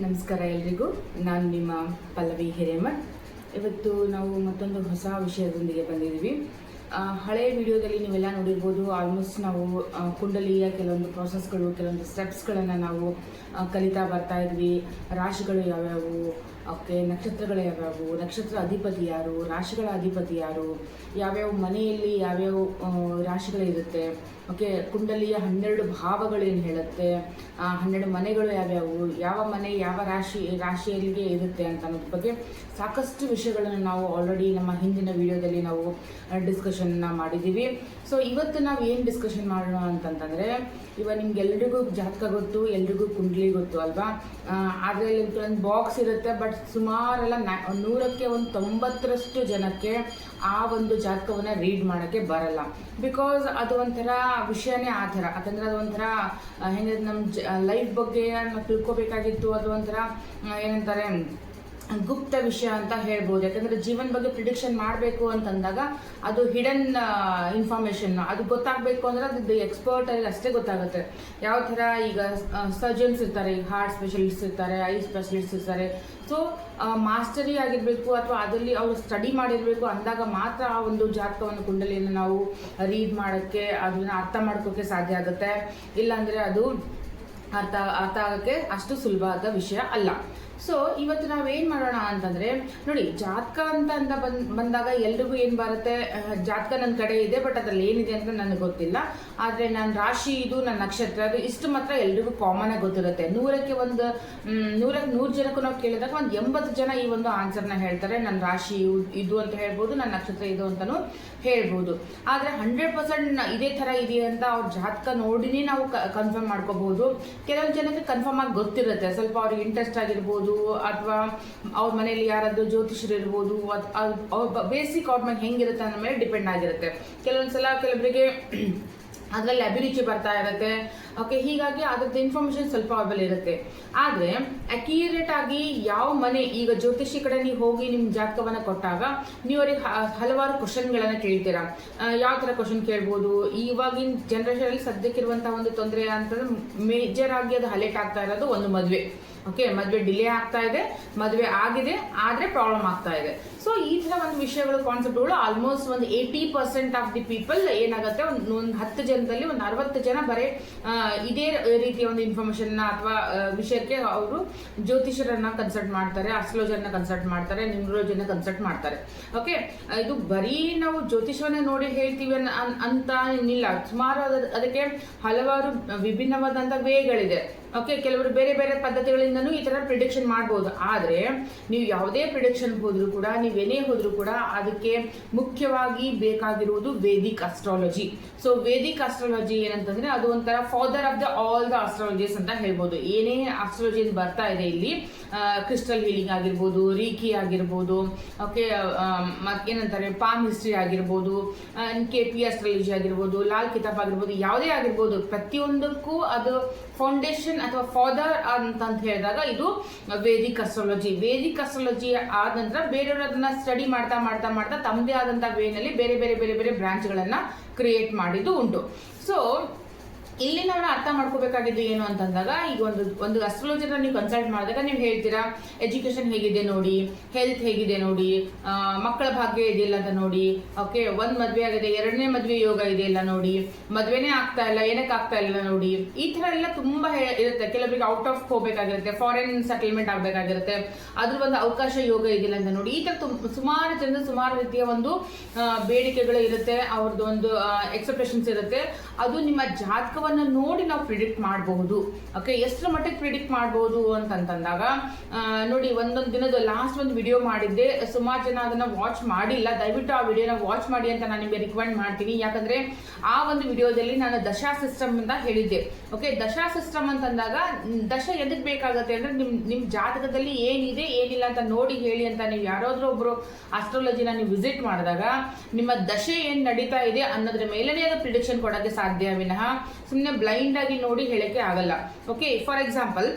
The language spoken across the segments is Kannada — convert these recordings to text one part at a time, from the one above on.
ನಮಸ್ಕಾರ ಎಲ್ರಿಗೂ. ನಾನು ನಿಮ್ಮ ಪಲ್ಲವಿ ಹಿರೇಮಠ್. ಇವತ್ತು ನಾವು ಮತ್ತೊಂದು ಹೊಸ ವಿಷಯದೊಂದಿಗೆ ಬಂದಿದ್ದೀವಿ. ಹಳೆಯ ವಿಡಿಯೋದಲ್ಲಿ ನೀವೆಲ್ಲ ನೋಡಿರ್ಬೋದು. ಆಲ್ಮೋಸ್ಟ್ ನಾವು ಕುಂಡಲಿಯ ಕೆಲವೊಂದು ಪ್ರಾಸೆಸ್ಗಳು, ಕೆಲವೊಂದು ಸ್ಟೆಪ್ಸ್ಗಳನ್ನು ನಾವು ಕಲಿತಾ ಬರ್ತಾ ಇದ್ವಿ. ರಾಶಿಗಳು ಯಾವ್ಯಾವು, ಓಕೆ, ನಕ್ಷತ್ರಗಳು ಯಾವ್ಯಾವು, ನಕ್ಷತ್ರ ಅಧಿಪತಿ ಯಾರು, ರಾಶಿಗಳ ಅಧಿಪತಿ ಯಾರು, ಯಾವ್ಯಾವ ಮನೆಯಲ್ಲಿ ಯಾವ್ಯಾವ ರಾಶಿಗಳಿರುತ್ತೆ, ಓಕೆ, ಕುಂಡಲಿಯ 12 ಭಾವಗಳೇನು ಹೇಳುತ್ತೆ, 12 ಮನೆಗಳು ಯಾವ್ಯಾವು, ಯಾವ ಮನೆ ಯಾವ ರಾಶಿಯಲ್ಲಿಗೆ ಇರುತ್ತೆ ಅಂತ ಅನ್ನೋದ್ರ ಬಗ್ಗೆ ಸಾಕಷ್ಟು ವಿಷಯಗಳನ್ನು ನಾವು ಆಲ್ರೆಡಿ ನಮ್ಮ ಹಿಂದಿನ ವಿಡಿಯೋದಲ್ಲಿ ನಾವು ಡಿಸ್ಕಷನ್ನ ಮಾಡಿದ್ದೀವಿ. ಸೊ ಇವತ್ತು ನಾವು ಏನು ಡಿಸ್ಕಷನ್ ಮಾಡೋಣ ಅಂತಂತಂದರೆ, ಇವಾಗ ನಿಮ್ಗೆಲ್ರಿಗೂ ಜಾತಕ ಗೊತ್ತು, ಎಲ್ರಿಗೂ ಕುಂಡಲಿ ಗೊತ್ತು ಅಲ್ವಾ. ಆದರೆ ಒಂದು ಬಾಕ್ಸ್ ಇರುತ್ತೆ, ಬಟ್ ಸುಮಾರೆಲ್ಲ 100ಕ್ಕೆ 90ರಷ್ಟು ಜನಕ್ಕೆ ಆ ಒಂದು ಜಾತಕವನ್ನು ರೀಡ್ ಮಾಡೋಕ್ಕೆ ಬರಲ್ಲ. ಬಿಕಾಸ್ ಅದು ಒಂಥರ ವಿಷಯನೇ ಆ ಥರ. ಯಾಕಂದರೆ ಅದು ಒಂಥರ ಹೆಂಗೆ ನಮ್ಮ ಲೈಫ್ ಬಗ್ಗೆ ನಾವು ತಿಳ್ಕೊಬೇಕಾಗಿತ್ತು. ಅದು ಒಂಥರ ಏನಂತಾರೆ, ಗುಪ್ತ ವಿಷಯ ಅಂತ ಹೇಳ್ಬೋದು. ಯಾಕಂದರೆ ಜೀವನ ಬಗ್ಗೆ ಪ್ರಿಡಿಕ್ಷನ್ ಮಾಡಬೇಕು ಅಂತಂದಾಗ ಅದು ಹಿಡನ್ ಇನ್ಫಾರ್ಮೇಷನ್. ಅದು ಗೊತ್ತಾಗಬೇಕು ಅಂದರೆ ಅದು ಎಕ್ಸ್ಪರ್ಟಲ್ಲಿ ಅಷ್ಟೇ ಗೊತ್ತಾಗುತ್ತೆ. ಯಾವ ಥರ ಈಗ ಸರ್ಜನ್ಸ್ ಇರ್ತಾರೆ, ಈಗ ಹಾರ್ಟ್ ಸ್ಪೆಷಲಿಸ್ಟ್ ಇರ್ತಾರೆ, ಐ ಸ್ಪೆಷಲಿಸ್ಟ್ ಇರ್ತಾರೆ. ಸೊ ಮಾಸ್ಟರಿ ಆಗಿರಬೇಕು ಅಥವಾ ಅದರಲ್ಲಿ ಅವರು ಸ್ಟಡಿ ಮಾಡಿರಬೇಕು ಅಂದಾಗ ಮಾತ್ರ ಆ ಒಂದು ಜಾತಕವನ್ನು, ಕುಂಡಲಿಯನ್ನು ನಾವು ರೀಡ್ ಮಾಡೋಕ್ಕೆ, ಅದನ್ನು ಅರ್ಥ ಮಾಡ್ಕೋಕ್ಕೆ ಸಾಧ್ಯ ಆಗುತ್ತೆ. ಇಲ್ಲಾಂದರೆ ಅದು ಅರ್ಥ ಆಗೋಕ್ಕೆ ಅಷ್ಟು ಸುಲಭವಾದ ವಿಷಯ ಅಲ್ಲ. ಸೊ ಇವತ್ತು ನಾವೇನು ಮಾಡೋಣ ಅಂತಂದರೆ, ನೋಡಿ, ಜಾತಕ ಅಂತ ಬಂದಾಗ ಎಲ್ರಿಗೂ ಏನು ಬರುತ್ತೆ, ಜಾತಕ ನನ್ನ ಕಡೆ ಇದೆ, ಬಟ್ ಅದ್ರಲ್ಲಿ ಏನಿದೆ ಅಂತ ನನಗೆ ಗೊತ್ತಿಲ್ಲ. ಆದರೆ ನನ್ನ ರಾಶಿ ಇದು, ನನ್ನ ನಕ್ಷತ್ರ ಅದು, ಇಷ್ಟು ಮಾತ್ರ ಎಲ್ರಿಗೂ ಕಾಮನ್ ಆಗಿ ಗೊತ್ತಿರುತ್ತೆ. 100ಕ್ಕೆ 100 ಜನಕ್ಕೂ ನಾವು ಕೇಳಿದಾಗ 80 ಜನ ಈ ಒಂದು ಆನ್ಸರ್ನ ಹೇಳ್ತಾರೆ. ನನ್ನ ರಾಶಿ ಇದು ಅಂತ ಹೇಳ್ಬೋದು, ನನ್ನ ನಕ್ಷತ್ರ ಇದು ಅಂತಲೂ ಹೇಳ್ಬೋದು. ಆದರೆ 100% ಇದೇ ಥರ ಇದೆ ಅಂತ ಅವ್ರ ಜಾತಕ ನೋಡಿನೇ ನಾವು ಕನ್ಫರ್ಮ್ ಮಾಡ್ಕೋಬಹುದು. ಕೆಲವೊಂದು ಜನಕ್ಕೆ ಕನ್ಫರ್ಮ್ ಆಗಿ ಗೊತ್ತಿರುತ್ತೆ, ಸ್ವಲ್ಪ ಅವ್ರಿಗೆ ಇಂಟ್ರೆಸ್ಟ್ ಆಗಿರ್ಬೋದು, ಅಥವಾ ಅವ್ರ ಮನೆಯಲ್ಲಿ ಯಾರಾದ್ರೂ ಜ್ಯೋತಿಷರು ಇರ್ಬೋದು. ಅವ್ರ ಬೇಸಿಕ್ ಅವ್ರ ಮೇಲೆ ಹೆಂಗಿರುತ್ತೆ ಅನ್ನೋ ಮೇಲೆ ಡಿಪೆಂಡ್ ಆಗಿರುತ್ತೆ. ಕೆಲವೊಂದ್ಸಲ ಕೆಲವರಿಗೆ ಅದರಲ್ಲಿ ಅಭಿರುಚಿ ಬರ್ತಾ ಇರುತ್ತೆ. ಓಕೆ, ಹೀಗಾಗಿ ಅದ್ರದ್ದು ಇನ್ಫಾರ್ಮೇಶನ್ ಸ್ವಲ್ಪ ಅವೈಲೇಬಲ್ ಇರುತ್ತೆ. ಆದರೆ ಅಕ್ಯುರೇಟ್ ಆಗಿ ಯಾವ ಮನೆ, ಈಗ ಜ್ಯೋತಿಷಿ ಕಡೆ ನೀವು ಹೋಗಿ ನಿಮ್ಮ ಜಾತಕವನ್ನು ಕೊಟ್ಟಾಗ ನೀವು ಅವ್ರಿಗೆ ಹಲವಾರು ಕ್ವಶನ್ಗಳನ್ನು ಕೇಳ್ತೀರಾ. ಯಾವ ಥರ ಕ್ವಶನ್ ಕೇಳ್ಬೋದು, ಇವಾಗಿನ ಜನ್ರೇಷನಲ್ಲಿ ಸದ್ಯಕ್ಕಿರುವಂತಹ ಒಂದು ತೊಂದರೆ ಅಂತಂದ್ರೆ ಮೇಜರ್ ಆಗಿ ಅದು ಹೈಲೈಟ್ ಆಗ್ತಾ ಇರೋದು ಒಂದು ಮದುವೆ. ಓಕೆ, ಮದುವೆ ಡಿಲೇ ಆಗ್ತಾ ಇದೆ, ಮದುವೆ ಆಗಿದೆ ಆದರೆ ಪ್ರಾಬ್ಲಮ್ ಆಗ್ತಾ ಇದೆ. ಸೊ ಈ ಥರ ಒಂದು ವಿಷಯಗಳು, ಕಾನ್ಸೆಪ್ಟ್ಗಳು ಆಲ್ಮೋಸ್ಟ್ ಒಂದು 80% ಆಫ್ ದಿ ಪೀಪಲ್ ಏನಾಗುತ್ತೆ, ಒಂದು 10 ಜನದಲ್ಲಿ ಒಂದು 60 ಜನ ಬರೀ ಇದೇ ರೀತಿಯ ಒಂದು ಇನ್ಫಾರ್ಮೇಶನ್ನ ಅಥವಾ ವಿಷಯಕ್ಕೆ ಅವರು ಜ್ಯೋತಿಷರನ್ನ ಕನ್ಸಲ್ಟ್ ಮಾಡ್ತಾರೆ, ಅಸ್ಟ್ರಾಲಜರ್ನ ಕನ್ಸಲ್ಟ್ ಮಾಡ್ತಾರೆ, ನ್ಯೂಮರಾಲಜಿನ ಕನ್ಸಲ್ಟ್ ಮಾಡ್ತಾರೆ. ಓಕೆ, ಇದು ಬರೀ ನಾವು ಜ್ಯೋತಿಷವನ್ನ ನೋಡಿ ಹೇಳ್ತೀವಿ ಅಂತ ಏನಿಲ್ಲ. ಸುಮಾರು ಅದಕ್ಕೆ ಹಲವಾರು ವಿಭಿನ್ನವಾದಂಥ ವೇಗಳಿದೆ. ಓಕೆ, ಕೆಲವರು ಬೇರೆ ಬೇರೆ ಪದ್ಧತಿಗಳಿಂದನೂ ಈ ಥರ ಪ್ರಿಡಿಕ್ಷನ್ ಮಾಡ್ಬೋದು. ಆದರೆ ನೀವು ಯಾವುದೇ ಪ್ರಿಡಿಕ್ಷನ್ ಹೋದರೂ ಕೂಡ, ನೀವೇನೇ ಹೋದರೂ ಕೂಡ ಅದಕ್ಕೆ ಮುಖ್ಯವಾಗಿ ಬೇಕಾಗಿರುವುದು Vedic astrology. So Vedic astrology ಏನಂತಂದ್ರೆ, ಅದು ಒಂಥರ ಫಾದರ್ ಆಫ್ ಆಲ್ ದ ಅಸ್ಟ್ರಾಲಜೀಸ್ ಅಂತ ಹೇಳ್ಬೋದು. ಏನೇ ಅಸ್ಟ್ರಾಲಜಿ ಬರ್ತಾ ಇದೆ ಇಲ್ಲಿ, ಕ್ರಿಸ್ಟಲ್ ಹೀಲಿಂಗ್ ಆಗಿರ್ಬೋದು, ರೀಕಿ ಆಗಿರ್ಬೋದು, ಓಕೆ, ಏನಂತಾರೆ ಪಾಮ್ ಹಿಸ್ಟ್ರಿ ಆಗಿರ್ಬೋದು, KP ಅಸ್ಟ್ರಾಲಜಿ ಆಗಿರ್ಬೋದು, ಲಾಲ್ ಕಿತಾಬ್ ಆಗಿರ್ಬೋದು, ಯಾವುದೇ ಆಗಿರ್ಬೋದು, ಪ್ರತಿಯೊಂದಕ್ಕೂ ಅದು ಫೌಂಡೇಶನ್ ಅಥವಾ ಫಾದರ್ ಅಂತ ಹೇಳಿದಾಗ ಇದು ವೇದಿಕ್ ಅಸ್ಟ್ರಾಲಜಿ. ವೇದಿಕ್ ಅಸ್ಟ್ರಾಲಜಿ ಆದ ನಂತರ ಬೇರೆಯವರು ಅದನ್ನ ಸ್ಟಡಿ ಮಾಡ್ತಾ ಮಾಡ್ತಾ ಮಾಡ್ತಾ ತಮ್ಮದೇ ಆದಂತಹ ವೇನಲ್ಲಿ ಬೇರೆ ಬೇರೆ ಬೇರೆ ಬೇರೆ ಬ್ರಾಂಚ್ಗಳನ್ನ ಕ್ರಿಯೇಟ್ ಮಾಡಿದ್ದು ಉಂಟು. ಸೊ ಇಲ್ಲಿ ನಾವು ಅರ್ಥ ಮಾಡ್ಕೋಬೇಕಾಗಿದ್ದು ಏನು ಅಂತಂದಾಗ, ಈಗ ಒಂದು ಅಸ್ಟ್ರಾಲಜಿನ ನೀವು ಕನ್ಸಲ್ಟ್ ಮಾಡಿದಾಗ ನೀವು ಹೇಳ್ತೀರಾ, ಎಜುಕೇಶನ್ ಹೇಗಿದೆ ನೋಡಿ, ಹೆಲ್ತ್ ಹೇಗಿದೆ ನೋಡಿ, ಮಕ್ಕಳ ಭಾಗ್ಯ ಇದೆಯಲ್ಲ ಅಂತ ನೋಡಿ, ಓಕೆ, ಒಂದು ಮದುವೆ ಆಗಿದೆ, 2ನೇ ಮದುವೆ ಯೋಗ ಇದೆಯಲ್ಲ ನೋಡಿ, ಮದುವೆನೇ ಆಗ್ತಾ ಇಲ್ಲ, ಏನಕ್ಕೆ ಆಗ್ತಾ ಇಲ್ಲ ನೋಡಿ, ಈ ಥರ ಎಲ್ಲ ತುಂಬಾ ಇರುತ್ತೆ. ಕೆಲವರಿಗೆ ಔಟ್ ಆಫ್ ಹೋಗ್ಬೇಕಾಗಿರುತ್ತೆ, ಫಾರಿನ್ ಸೆಟಲ್ಮೆಂಟ್ ಆಗಬೇಕಾಗಿರುತ್ತೆ, ಅದ್ರ ಒಂದು ಅವಕಾಶ ಯೋಗ ಇದೆಯಲ್ಲ ಅಂತ ನೋಡಿ. ಈ ಥರ ಸುಮಾರು ಜನರು ಸುಮಾರು ರೀತಿಯ ಒಂದು ಬೇಡಿಕೆಗಳು ಇರುತ್ತೆ, ಅವ್ರದ್ದು ಒಂದು ಎಕ್ಸ್ಪೆಕ್ಟೇಷನ್ಸ್ ಇರುತ್ತೆ. ಅದು ನಿಮ್ಮ ಜಾತಕ ನೋಡಿ ನಾವು ಪ್ರಿಡಿಕ್ಟ್ ಮಾಡಬಹುದು. ಓಕೆ, ಎಷ್ಟರ ಮಟ್ಟಿಗೆ ಪ್ರಿಡಿಕ್ಟ್ ಮಾಡಬಹುದು ಅಂತಂದಾಗ, ನೋಡಿ, ಒಂದೊಂದು ದಿನದ ಲಾಸ್ಟ್ ಒಂದು ವಿಡಿಯೋ ಮಾಡಿದ್ದೆ, ಸುಮಾರು ಜನ ಅದನ್ನ ವಾಚ್ ಮಾಡಿಲ್ಲ. ದಯವಿಟ್ಟು ಆ ವಿಡಿಯೋನ ವಾಚ್ ಮಾಡಿ ಅಂತ ನಾನು ನಿಮಗೆ ರಿಕಮೆಂಡ್ ಮಾಡ್ತೀನಿ. ಯಾಕಂದ್ರೆ ಆ ಒಂದು ವಿಡಿಯೋದಲ್ಲಿ ನಾನು ದಶಾ ಸಿಸ್ಟಮ್ ಅಂತ ಹೇಳಿದ್ದೆ. ಓಕೆ, ದಶಾ ಸಿಸ್ಟಮ್ ಅಂತಂದಾಗ ದಶ ಎದಕ್ ಬೇಕಾಗುತ್ತೆ ಅಂದ್ರೆ, ನಿಮ್ ಜಾತಕದಲ್ಲಿ ಏನಿದೆ ಏನಿಲ್ಲ ಅಂತ ನೋಡಿ ಹೇಳಿ ಅಂತ ನೀವು ಯಾರಾದ್ರೂ ಒಬ್ರು ಅಸ್ಟ್ರಾಲಜಿನ ನೀವು ವಿಸಿಟ್ ಮಾಡಿದಾಗ ನಿಮ್ಮ ದಶೆ ಏನ್ ನಡೀತಾ ಇದೆ ಅನ್ನೋದ್ರ ಮೇಲೆನೇ ಅದು ಪ್ರಿಡಿಕ್ಷನ್ ಕೊಡೋಕ್ಕೆ ಸಾಧ್ಯ ವಿನಃ ಸುಮ್ಮನೆ ಬ್ಲೈಂಡ್ ಆಗಿ ನೋಡಿ ಹೇಳಕ್ಕೆ ಆಗಲ್ಲ. ಓಕೆ, ಫಾರ್ ಎಕ್ಸಾಂಪಲ್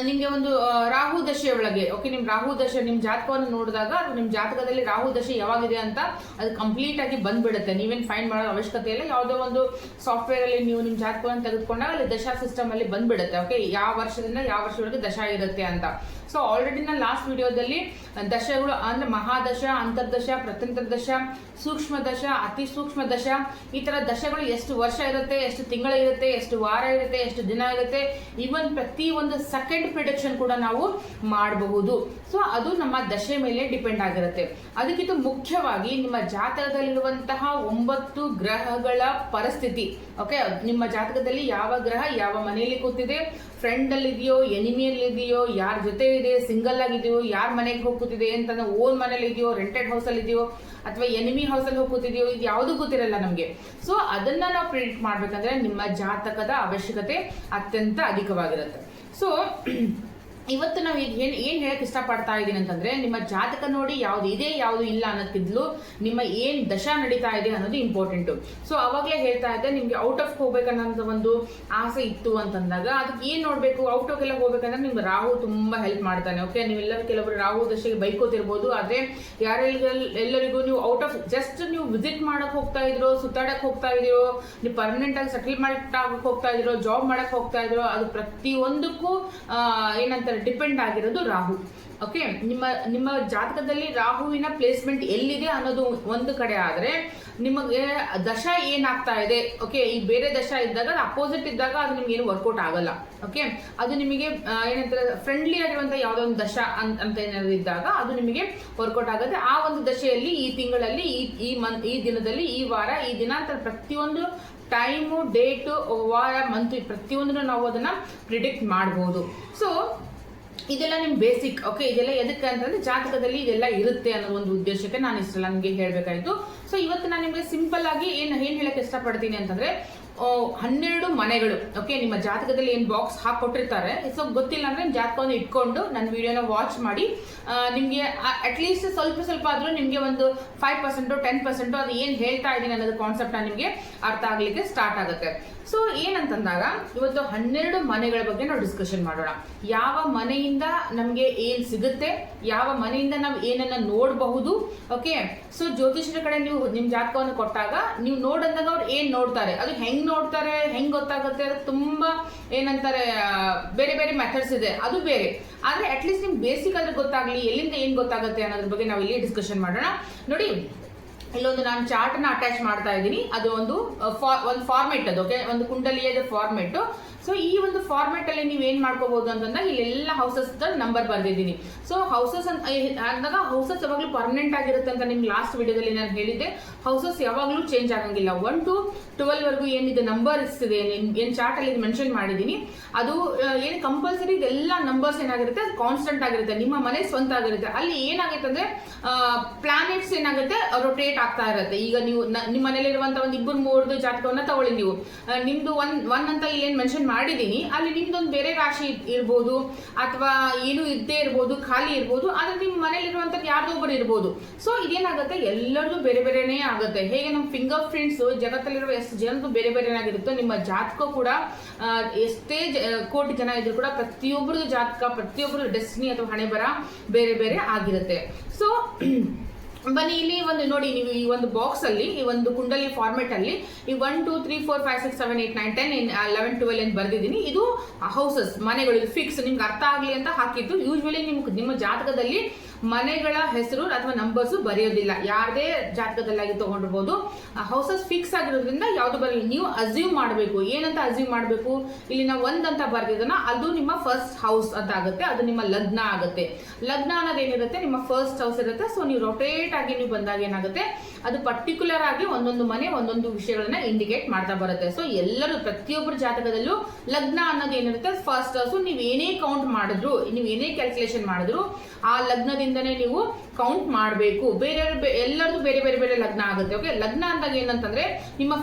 ನಿಮಗೆ ಒಂದು ರಾಹು ದಶೆ ಒಳಗೆ ಓಕೆ, ನಿಮ್ ರಾಹು ದಶೆ ನಿಮ್ ಜಾತಕವನ್ನು ನೋಡಿದಾಗ ನಿಮ್ ಜಾತಕದಲ್ಲಿ ರಾಹು ದಶೆ ಯಾವಾಗಿದೆ ಅಂತ ಅದು ಕಂಪ್ಲೀಟ್ ಆಗಿ ಬಂದ್ಬಿಡುತ್ತೆ. ನೀವೇನು ಫೈಂಡ್ ಮಾಡೋ ಅವಶ್ಯಕತೆ ಇಲ್ಲ. ಯಾವುದೋ ಒಂದು ಸಾಫ್ಟ್ವೇರ್ ಅಲ್ಲಿ ನೀವು ನಿಮ್ ಜಾತಕವನ್ನು ತೆಗೆದುಕೊಂಡಾಗ ಅಲ್ಲಿ ದಶಾ ಸಿಸ್ಟಮ್ ಅಲ್ಲಿ ಬಂದ್ಬಿಡುತ್ತೆ. ಓಕೆ, ಯಾವ ವರ್ಷದಿಂದ ಯಾವ ವರ್ಷದವರೆಗೆ ದಶಾ ಇರುತ್ತೆ ಅಂತ. ಸೊ ಆಲ್ರೆಡಿ ನಾನು ಲಾಸ್ಟ್ ವಿಡಿಯೋದಲ್ಲಿ ದಶಗಳು ಅಂದ್ರೆ ಮಹಾದಶ, ಅಂತರ್ದಶ, ಪ್ರತ್ಯಂತರ ದಶ, ಸೂಕ್ಷ್ಮ ದಶ, ಅತಿ ಸೂಕ್ಷ್ಮ ದಶ, ಈ ತರ ದಶಗಳು ಎಷ್ಟು ವರ್ಷ ಇರುತ್ತೆ, ಎಷ್ಟು ತಿಂಗಳು ಇರುತ್ತೆ, ಎಷ್ಟು ವಾರ ಇರುತ್ತೆ, ಎಷ್ಟು ದಿನ ಇರುತ್ತೆ, ಈವನ್ ಪ್ರತಿ ಒಂದು ಸೆಕೆಂಡ್ ಪ್ರಿಡಿಕ್ಷನ್ ಕೂಡ ನಾವು ಮಾಡಬಹುದು. ಸೊ ಅದು ನಮ್ಮ ದಶೆ ಮೇಲೆ ಡಿಪೆಂಡ್ ಆಗಿರುತ್ತೆ. ಅದಕ್ಕಿಂತ ಮುಖ್ಯವಾಗಿ ನಿಮ್ಮ ಜಾತಕದಲ್ಲಿರುವಂತಹ 9 ಗ್ರಹಗಳ ಪರಿಸ್ಥಿತಿ. ಓಕೆ, ನಿಮ್ಮ ಜಾತಕದಲ್ಲಿ ಯಾವ ಗ್ರಹ ಯಾವ ಮನೆಯಲ್ಲಿ ಕೂತಿದೆ, ಫ್ರೆಂಡ್ ಅಲ್ಲಿ ಇದೆಯೋ, ಎನಿಮಿಯಲ್ಲಿ ಇದೆಯೋ, ಯಾರ ಜೊತೆ ಇದೆ, ಸಿಂಗಲ್ ಆಗಿದೆಯೋ, ಯಾರ ಮನೆಗೆ ಹೋಗ್ತಿದೆ ಅಂತಂದ್ರೆ ಓನ್ ಮನೇಲಿ ಇದೆಯೋ, ರೆಂಟೆಡ್ ಹೌಸ್ ಅಲ್ಲಿ ಇದೆಯೋ, ಅಥವಾ ಎನಿಮಿ ಹೌಸ್ ಅಲ್ಲಿ ಹೋಗ್ತಿದೆಯೋ, ಇದು ಯಾವುದು ಗೊತ್ತಿರಲ್ಲ ನಮಗೆ. ಸೊ ಅದನ್ನ ನಾವು ಪ್ರಿಡಿಕ್ಟ್ ಮಾಡ್ಬೇಕಂದ್ರೆ ನಿಮ್ಮ ಜಾತಕದ ಅವಶ್ಯಕತೆ ಅತ್ಯಂತ ಅಧಿಕವಾಗಿರುತ್ತೆ. ಸೊ ಇವತ್ತು ನಾವು ಏನ್ ಹೇಳಕ್ ಇಷ್ಟಪಡ್ತಾ ಇದ್ದೀನಿ ಅಂತಂದ್ರೆ, ನಿಮ್ಮ ಜಾತಕ ನೋಡಿ ಯಾವ್ದು ಇದೆ ಯಾವ್ದು ಇಲ್ಲ ಅನ್ನೋದಕ್ಕಿದ್ಲು ನಿಮ್ಮ ಏನ್ ದಶಾ ನಡೀತಾ ಇದೆ ಅನ್ನೋದು ಇಂಪಾರ್ಟೆಂಟ್. ಸೊ ಅವಾಗಲೇ ಹೇಳ್ತಾ ಇದ್ದೆ, ನಿಮ್ಗೆ ಔಟ್ ಆಫ್ ಹೋಗ್ಬೇಕನ್ನೋ ಒಂದು ಆಸೆ ಇತ್ತು ಅಂತಂದಾಗ ಅದಕ್ಕೆ ಏನ್ ನೋಡ್ಬೇಕು, ಔಟ್ ಆಫ್ ಎಲ್ಲ ಹೋಗ್ಬೇಕಂದ್ರೆ ನಿಮ್ಗೆ ರಾಹು ತುಂಬಾ ಹೆಲ್ಪ್ ಮಾಡ್ತಾನೆ. ಓಕೆ, ನೀವೆಲ್ಲರೂ ಕೆಲವರು ರಾಹು ದಶೆಗೆ ಬೈಕೋತಿರ್ಬೋದು, ಆದ್ರೆ ಎಲ್ಲರಿಗೂ ನೀವು ಔಟ್ ಆಫ್ ಜಸ್ಟ್ ನೀವು ವಿಸಿಟ್ ಮಾಡಕ್ ಹೋಗ್ತಾ ಇದ್ರೋ, ಸುತ್ತಾಡಕ್ ಹೋಗ್ತಾ ಇದೀರೋ, ನೀವು ಪರ್ಮನೆಂಟ್ ಆಗಿ ಸೆಟಲ್ಮೆಂಟ್ ಆಗಕ್ ಹೋಗ್ತಾ ಇದ್ರೋ, ಜಾಬ್ ಮಾಡಕ್ ಹೋಗ್ತಾ ಇದ್ರೋ, ಅದು ಪ್ರತಿಯೊಂದಕ್ಕೂ ಏನಂತ ಡಿಪೆಂಡ್ ಆಗಿರೋದು ರಾಹು. ಓಕೆ, ನಿಮ್ಮ ಜಾತಕದಲ್ಲಿ ರಾಹುವಿನ ಪ್ಲೇಸ್ಮೆಂಟ್ ಎಲ್ಲಿದೆ ಅನ್ನೋದು ಒಂದು ಕಡೆ ಆದ್ರೆ ನಿಮಗೆ ದಶಾ ಏನಾಗ್ತಾ ಇದೆ. ಓಕೆ, ಈ ಬೇರೆ ದಶಾ ಇದ್ದಾಗ ಅಪೋಸಿಟ್ ಇದ್ದಾಗ ಅದು ನಿಮ್ಗೆ ಏನು ವರ್ಕೌಟ್ ಆಗಲ್ಲ. ಓಕೆ, ಅದು ನಿಮಗೆ ಏನಂತಾರೆ ಫ್ರೆಂಡ್ಲಿ ಆಗಿರುವಂತಹ ಯಾವುದೋ ಒಂದು ದಶಾ ಅಂತ ಏನಾದ್ರು ಇದ್ದಾಗ ಅದು ನಿಮಗೆ ವರ್ಕೌಟ್ ಆಗುತ್ತೆ. ಆ ಒಂದು ದಶೆಯಲ್ಲಿ ಈ ತಿಂಗಳಲ್ಲಿ ಈ ದಿನದಲ್ಲಿ ಈ ವಾರ ಈ ದಿನ ಅಂತ ಪ್ರತಿಯೊಂದು ಟೈಮು, ಡೇಟು, ವಾರ, ಮಂತ್ ಪ್ರತಿಯೊಂದನ್ನು ನಾವು ಅದನ್ನ ಪ್ರಿಡಿಕ್ಟ್ ಮಾಡಬಹುದು. ಸೊ ಇದೆಲ್ಲ ನಿಮ್ ಬೇಸಿಕ್. ಓಕೆ, ಇದೆಲ್ಲ ಎದಕ್ಕೆ ಅಂತಂದ್ರೆ ಜಾತಕದಲ್ಲಿ ಇದೆಲ್ಲ ಇರುತ್ತೆ ಅನ್ನೋ ಒಂದು ಉದ್ದೇಶಕ್ಕೆ ನಾನು ಇಷ್ಟೆಲ್ಲ ನಿಮಗೆ ಹೇಳ್ಬೇಕಾಯ್ತು. ಸೊ ಇವತ್ತು ನಾನು ನಿಮಗೆ ಸಿಂಪಲ್ ಆಗಿ ಏನ್ ಹೇಳಕ್ ಇಷ್ಟಪಡ್ತೀನಿ ಅಂತಂದ್ರೆ 12 ಮನೆಗಳು. ಓಕೆ, ನಿಮ್ಮ ಜಾತಕದಲ್ಲಿ ಏನ್ ಬಾಕ್ಸ್ ಹಾಕೊಟ್ಟಿರ್ತಾರೆ, ಸೊ ಗೊತ್ತಿಲ್ಲ ಅಂದ್ರೆ ನಿಮ್ ಜಾತಕವನ್ನು ಇಟ್ಕೊಂಡು ನನ್ನ ವಿಡಿಯೋನ ವಾಚ್ ಮಾಡಿ ನಿಮ್ಗೆ ಅಟ್ಲೀಸ್ಟ್ ಸ್ವಲ್ಪ ಆದ್ರೂ ನಿಮ್ಗೆ ಒಂದು 5% 10% ಅದು ಏನ್ ಹೇಳ್ತಾ ಇದೀನಿ ಅನ್ನೋದು ಕಾನ್ಸೆಪ್ಟ್ ನಿಮ್ಗೆ ಅರ್ಥ ಆಗ್ಲಿಕ್ಕೆ ಸ್ಟಾರ್ಟ್ ಆಗುತ್ತೆ. ಸೊ ಏನಂತಂದಾಗ ಇವತ್ತು 12 ಮನೆಗಳ ಬಗ್ಗೆ ನಾವು ಡಿಸ್ಕಷನ್ ಮಾಡೋಣ. ಯಾವ ಮನೆಯಿಂದ ನಮ್ಗೆ ಏನ್ ಸಿಗುತ್ತೆ, ಯಾವ ಮನೆಯಿಂದ ನಾವು ಏನನ್ನ ನೋಡಬಹುದು. ಓಕೆ, ಸೊ ಜ್ಯೋತಿಷ್ಯರ ಕಡೆ ನೀವು ನಿಮ್ ಜಾತಕವನ್ನು ಕೊಟ್ಟಾಗ ನೀವು ನೋಡಂದಾಗ ಅವ್ರು ಏನ್ ನೋಡ್ತಾರೆ, ಅದು ಹೆಂಗ್ ನೋಡ್ತಾರೆ, ಹೆಂಗ್ ಗೊತ್ತಾಗುತ್ತೆ, ಅದು ತುಂಬಾ ಏನಂತಾರೆ ಬೇರೆ ಬೇರೆ ಮೆಥಡ್ಸ್ ಇದೆ, ಅದು ಬೇರೆ. ಆದ್ರೆ ಅಟ್ಲೀಸ್ಟ್ ನಿಮ್ಗೆ ಬೇಸಿಕ್ ಆದ್ರೆ ಗೊತ್ತಾಗ್ಲಿ, ಎಲ್ಲಿಂದ ಏನ್ ಗೊತ್ತಾಗುತ್ತೆ ಅನ್ನೋದ್ರ ಬಗ್ಗೆ ನಾವು ಇಲ್ಲಿ ಡಿಸ್ಕಷನ್ ಮಾಡೋಣ. ನೋಡಿ, ಇಲ್ಲೊಂದು ನಾನು ಚಾರ್ಟ್ ನ ಅಟ್ಯಾಚ್ ಮಾಡ್ತಾ ಇದ್ದೀನಿ. ಅದು ಒಂದು ಫಾರ್ಮೆಟ್, ಅದು ಓಕೆ, ಒಂದು ಕುಂಡಲಿಯದ ಫಾರ್ಮೆಟ್. ಸೊ ಈ ಒಂದು ಫಾರ್ಮೆಟ್ ಅಲ್ಲಿ ನೀವು ಏನ್ ಮಾಡ್ಕೋಬಹುದು ಅಂತಂದಾಗ ಇಲ್ಲೆಲ್ಲ ಹೌಸಸ್ ನಂಬರ್ ಬರ್ದಿದ್ದೀನಿ. ಸೊ ಹೌಸಸ್ ಅಂದಾಗ ಹೌಸಸ್ ಯಾವಾಗ್ಲೂ ಪರ್ಮನೆಂಟ್ ಆಗಿರುತ್ತೆ ಅಂತ ನಿಮ್ಗೆ ಲಾಸ್ಟ್ ವಿಡಿಯೋದಲ್ಲಿ ನಾನು ಹೇಳಿದ್ದೆ. ಹೌಸಸ್ ಯಾವಾಗ್ಲೂ ಚೇಂಜ್ ಆಗಂಗಿಲ್ಲ. 1 to 12 ವರೆಗೂ ಏನಿದೆ ನಂಬರ್ ಇಸ್ತಿದೆ, ಏನ್ ಚಾರ್ಟ್ ಅಲ್ಲಿ ಮೆನ್ಷನ್ ಮಾಡಿದೀನಿ, ಅದು ಏನ್ ಕಂಪಲ್ಸರಿ ಇದೆಲ್ಲ ನಂಬರ್ಸ್ ಏನಾಗಿರುತ್ತೆ ಅದು ಕಾನ್ಸ್ಟೆಂಟ್ ಆಗಿರುತ್ತೆ, ನಿಮ್ಮ ಮನೆ ಸ್ವಂತ ಆಗಿರುತ್ತೆ. ಅಲ್ಲಿ ಏನಾಗುತ್ತೆ ಅಂದ್ರೆ ಪ್ಲಾನೆಟ್ಸ್ ಏನಾಗುತ್ತೆ ರೊಟೇಟ್ ಆಗ್ತಾ ಇರುತ್ತೆ. ಈಗ ನೀವು ನಿಮ್ಮ ಮನೇಲಿರುವಂತ ಒಂದು 2-3 ಜಾತಕವನ್ನ ತಗೊಳ್ಳಿ. ನೀವು ನಿಮ್ದು ಒನ್ ಅಂತ ಇಲ್ಲಿ ಏನ್ ಮೆನ್ಷನ್ ಮಾಡಿದೀನಿ, ಅಲ್ಲಿ ನಿಮ್ದೊಂದು ಬೇರೆ ರಾಶಿ ಇರ್ಬೋದು, ಅಥವಾ ಏನು ಇದ್ದೇ ಇರ್ಬೋದು, ಖಾಲಿ ಇರ್ಬೋದು, ಆದ್ರೆ ನಿಮ್ ಮನೇಲಿರುವಂತದ್ದು ಯಾರ್ದೋ ಒಬ್ಬರು ಇರ್ಬೋದು. ಸೊ ಇದೇನಾಗುತ್ತೆ, ಎಲ್ಲರದು ಬೇರೆ ಬೇರೆನೇ ಆಗುತ್ತೆ. ಹೇಗೆ ನಮ್ಮ ಫಿಂಗರ್ ಪ್ರಿಂಟ್ಸ್ ಜಗತ್ತಲ್ಲಿರುವ ಎಷ್ಟು ಜನದ್ದು ಬೇರೆ ಬೇರೆನಾಗಿರುತ್ತೋ, ನಿಮ್ಮ ಜಾತಕ ಕೂಡ ಎಷ್ಟೇ ಕೋಟಿ ಜನ ಇದ್ರು ಕೂಡ ಪ್ರತಿಯೊಬ್ಬರದು ಜಾತಕ, ಪ್ರತಿಯೊಬ್ಬರು ಡೆಸ್ಟಿನಿ ಅಥವಾ ಹಣೆ ಬರ ಬೇರೆ ಬೇರೆ ಆಗಿರುತ್ತೆ. ಸೊ ಬನ್ನಿ ಇಲ್ಲಿ ಒಂದು ನೋಡಿ, ನೀವು ಈ ಒಂದು ಬಾಕ್ಸ್ ಅಲ್ಲಿ ಈ ಒಂದು ಕುಂಡಲಿ ಫಾರ್ಮೆಟ್ ಅಲ್ಲಿ ಈ 1 2 3 4 5 6 7 8 9 10 11 12 ಏನು ಬರ್ದಿದ್ದೀನಿ. ಇದು ಹೌಸಸ್, ಮನೆಗಳು, ಫಿಕ್ಸ್, ನಿಮ್ಗೆ ಅರ್ಥ ಆಗ್ಲಿ ಅಂತ ಹಾಕಿದ್ದು. ಯೂಶ್ವಲಿ ನಿಮ್ಮ ಜಾತಕದಲ್ಲಿ ಮನೆಗಳ ಹೆಸರು ಅಥವಾ ನಂಬರ್ಸ್ ಬರೆಯೋದಿಲ್ಲ, ಯಾರದೇ ಜಾತಕದಲ್ಲಾಗಿ ತಗೊಂಡಿರ್ಬೋದು. ಹೌಸಸ್ ಫಿಕ್ಸ್ ಆಗಿರೋದ್ರಿಂದ ಯಾವ್ದು ಬರಲ್ಲ. ನೀವು ಅಸ್ಯೂಮ್ ಮಾಡಬೇಕು. ಏನಂತ ಅಸ್ಯೂಮ್ ಮಾಡಬೇಕು, ಇಲ್ಲಿ ನಾವು 1 ಅಂತ ಬರ್ದಿದ್ದನ್ನ ಅದು ನಿಮ್ಮ ಫಸ್ಟ್ ಹೌಸ್ ಅಂತ ಆಗುತ್ತೆ, ಅದು ನಿಮ್ಮ ಲಗ್ನ ಆಗುತ್ತೆ. ಲಗ್ನ ಅನ್ನೋದೇನಿರುತ್ತೆ ನಿಮ್ಮ ಫಸ್ಟ್ ಹೌಸ್ ಇರುತ್ತೆ. ಸೊ ನೀವು ರೊಟೇಟ್ ಆಗಿ ನೀವು ಬಂದಾಗ ಏನಾಗುತ್ತೆ, ಅದು ಪರ್ಟಿಕ್ಯುಲರ್ ಆಗಿ ಒಂದೊಂದು ಮನೆ ಒಂದೊಂದು ವಿಷಯಗಳನ್ನ ಇಂಡಿಕೇಟ್ ಮಾಡ್ತಾ ಬರುತ್ತೆ. ಸೊ ಎಲ್ಲರೂ ಪ್ರತಿಯೊಬ್ಬರ ಜಾತಕದಲ್ಲೂ ಲಗ್ನ ಅನ್ನೋದು ಏನಿರುತ್ತೆ ಫಸ್ಟ್ ಹೌಸ್. ನೀವು ಏನೇ ಕೌಂಟ್ ಮಾಡಿದ್ರು, ನೀವು ಏನೇ ಕ್ಯಾಲ್ಕುಲೇಷನ್ ಮಾಡಿದ್ರು ಆ ಲಗ್ನದಿಂದನೇ ನೀವು ಕೌಂಟ್ ಮಾಡಬೇಕು. ಎಲ್ಲರದು ಬೇರೆ ಬೇರೆ ಬೇರೆ ಲಗ್ನ ಆಗುತ್ತೆ. ಓಕೆ, ಲಗ್ನ ಅಂದಾಗ ಏನಂತಂದ್ರೆ ನಿಮ್ಮ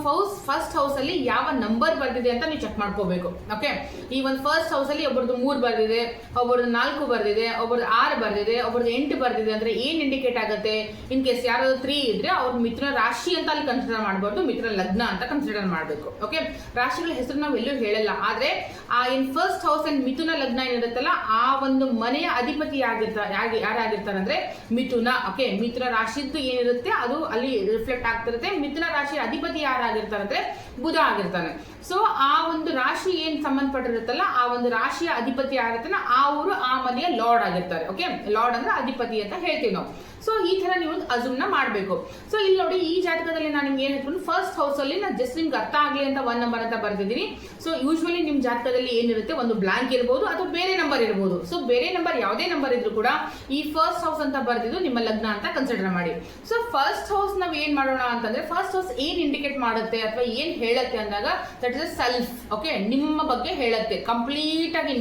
ಫಸ್ಟ್ ಹೌಸ್ ಅಲ್ಲಿ ಯಾವ ನಂಬರ್ ಬರ್ದಿದೆ ಅಂತ ನೀವು ಚೆಕ್ ಮಾಡ್ಕೋಬೇಕು. ಓಕೆ, ಈ ಒಂದು ಫಸ್ಟ್ ಹೌಸ್ ಅಲ್ಲಿ ಒಬ್ಬರದು 3 ಬರ್ದಿದೆ, ಒಬ್ಬರದು 4 ಬರ್ದಿದೆ, ಒಬ್ಬರದು 6 ಬರ್ದಿದೆ, ಒಬ್ಬರದು 8 ಬರ್ದಿದೆ ಅಂದ್ರೆ ಏನ್ ಇಂಡಿಕೇಟ್ ಆಗುತ್ತೆ, ಇನ್ ಕೇಸ್ ಯಾರಾದ್ರೂ 3 ಇದ್ರೆ ಅವ್ರ ಮಿಥುನ ರಾಶಿ ಅಂತ ಅಲ್ಲಿ ಕನ್ಸಿಡರ್ ಮಾಡಬಾರ್ದು, ಮಿಥುನ ಲಗ್ನ ಅಂತ ಕನ್ಸಿಡರ್ ಮಾಡಬೇಕು. ಓಕೆ, ರಾಶಿಗಳ ಹೆಸರು ನಾವು ಎಲ್ಲೂ ಹೇಳಲ್ಲ, ಆದ್ರೆ ಆ ಇನ್ ಫಸ್ಟ್ ಹೌಸ್ ಅಂಡ್ ಮಿಥುನ ಲಗ್ನ ಏನಿರುತ್ತಲ್ಲ ಆ ಒಂದು ಮನೆಯ ಅಧಿಪತಿ ಯಾರಾಗಿರ್ತಾರೆ ಅಂದ್ರೆ ಮಿಥುನ. ಓಕೆ, ಮಿಥುನ ರಾಶಿದ್ದು ಏನಿರುತ್ತೆ ಅದು ಅಲ್ಲಿ ರಿಫ್ಲೆಕ್ಟ್ ಆಗ್ತಿರುತ್ತೆ. ಮಿಥುನ ರಾಶಿಯ ಅಧಿಪತಿ ಯಾರಾಗಿರ್ತಾರೆ ಅಂದ್ರೆ ಬುಧ ಆಗಿರ್ತಾನೆ. ಸೊ ಆ ಒಂದು ರಾಶಿ ಏನ್ ಸಂಬಂಧಪಟ್ಟಿರುತ್ತಲ್ಲ ಆ ಒಂದು ರಾಶಿಯ ಅಧಿಪತಿ ಆಗಿರ್ತಾನೆ, ಆ ಊರು ಆ ಮನೆಯ ಲಾರ್ಡ್ ಆಗಿರ್ತಾರೆ. ಓಕೆ, ಲಾರ್ಡ್ ಅಂದ್ರೆ ಅಧಿಪತಿ ಅಂತ ಹೇಳ್ತೀವಿ ನಾವು. ಸೊ ಈ ತರ ನೀವು ಅಜುಮ್ ನ ಮಾಡಬೇಕು. ಸೊ ಇಲ್ಲಿ ನೋಡಿ, ಈ ಜಾತಕದಲ್ಲಿ ನಾನು ನಿಮ್ಗೆ ಏನ್ ಹೇಳ್ತೀನಿ, ಫಸ್ಟ್ ಹೌಸ್ ಅಲ್ಲಿ ನಾನು ಜಸ್ಟ್ ನಿಮ್ಗೆ ಅರ್ಥ ಆಗ್ಲಿ ಅಂತ 1 ನಂಬರ್ ಅಂತ ಬರ್ತಿದ್ದೀನಿ. ಸೊ ಯೂಶುವಲಿ ನಿಮ್ ಜಾತಕದಲ್ಲಿ ಏನಿರುತ್ತೆ, ಒಂದು ಬ್ಲಾಂಕ್ ಇರಬಹುದು ಅಥವಾ ಬೇರೆ ನಂಬರ್ ಇರಬಹುದು. ಸೊ ಬೇರೆ ನಂಬರ್ ಯಾವುದೇ ನಂಬರ್ ಇದ್ರು ಕೂಡ ಈ ಫಸ್ಟ್ ಹೌಸ್ ಅಂತ ಬರ್ದಿದ್ದು ನಿಮ್ಮ ಲಗ್ನ ಅಂತ ಕನ್ಸಿಡರ್ ಮಾಡಿ. ಸೊ ಫಸ್ಟ್ ಹೌಸ್ ನಾವ್ ಏನ್ ಮಾಡೋಣ ಅಂತಂದ್ರೆ, ಫಸ್ಟ್ ಹೌಸ್ ಏನ್ ಇಂಡಿಕೇಟ್ ಮಾಡುತ್ತೆ ಅಥವಾ ಏನ್ ಹೇಳುತ್ತೆ ಅಂದಾಗ ದಟ್ ಇಸ್ ಸೆಲ್ಫ್. ಓಕೆ, ನಿಮ್ಮ ಬಗ್ಗೆ ಹೇಳುತ್ತೆ ಕಂಪ್ಲೀಟ್ ಆಗಿ.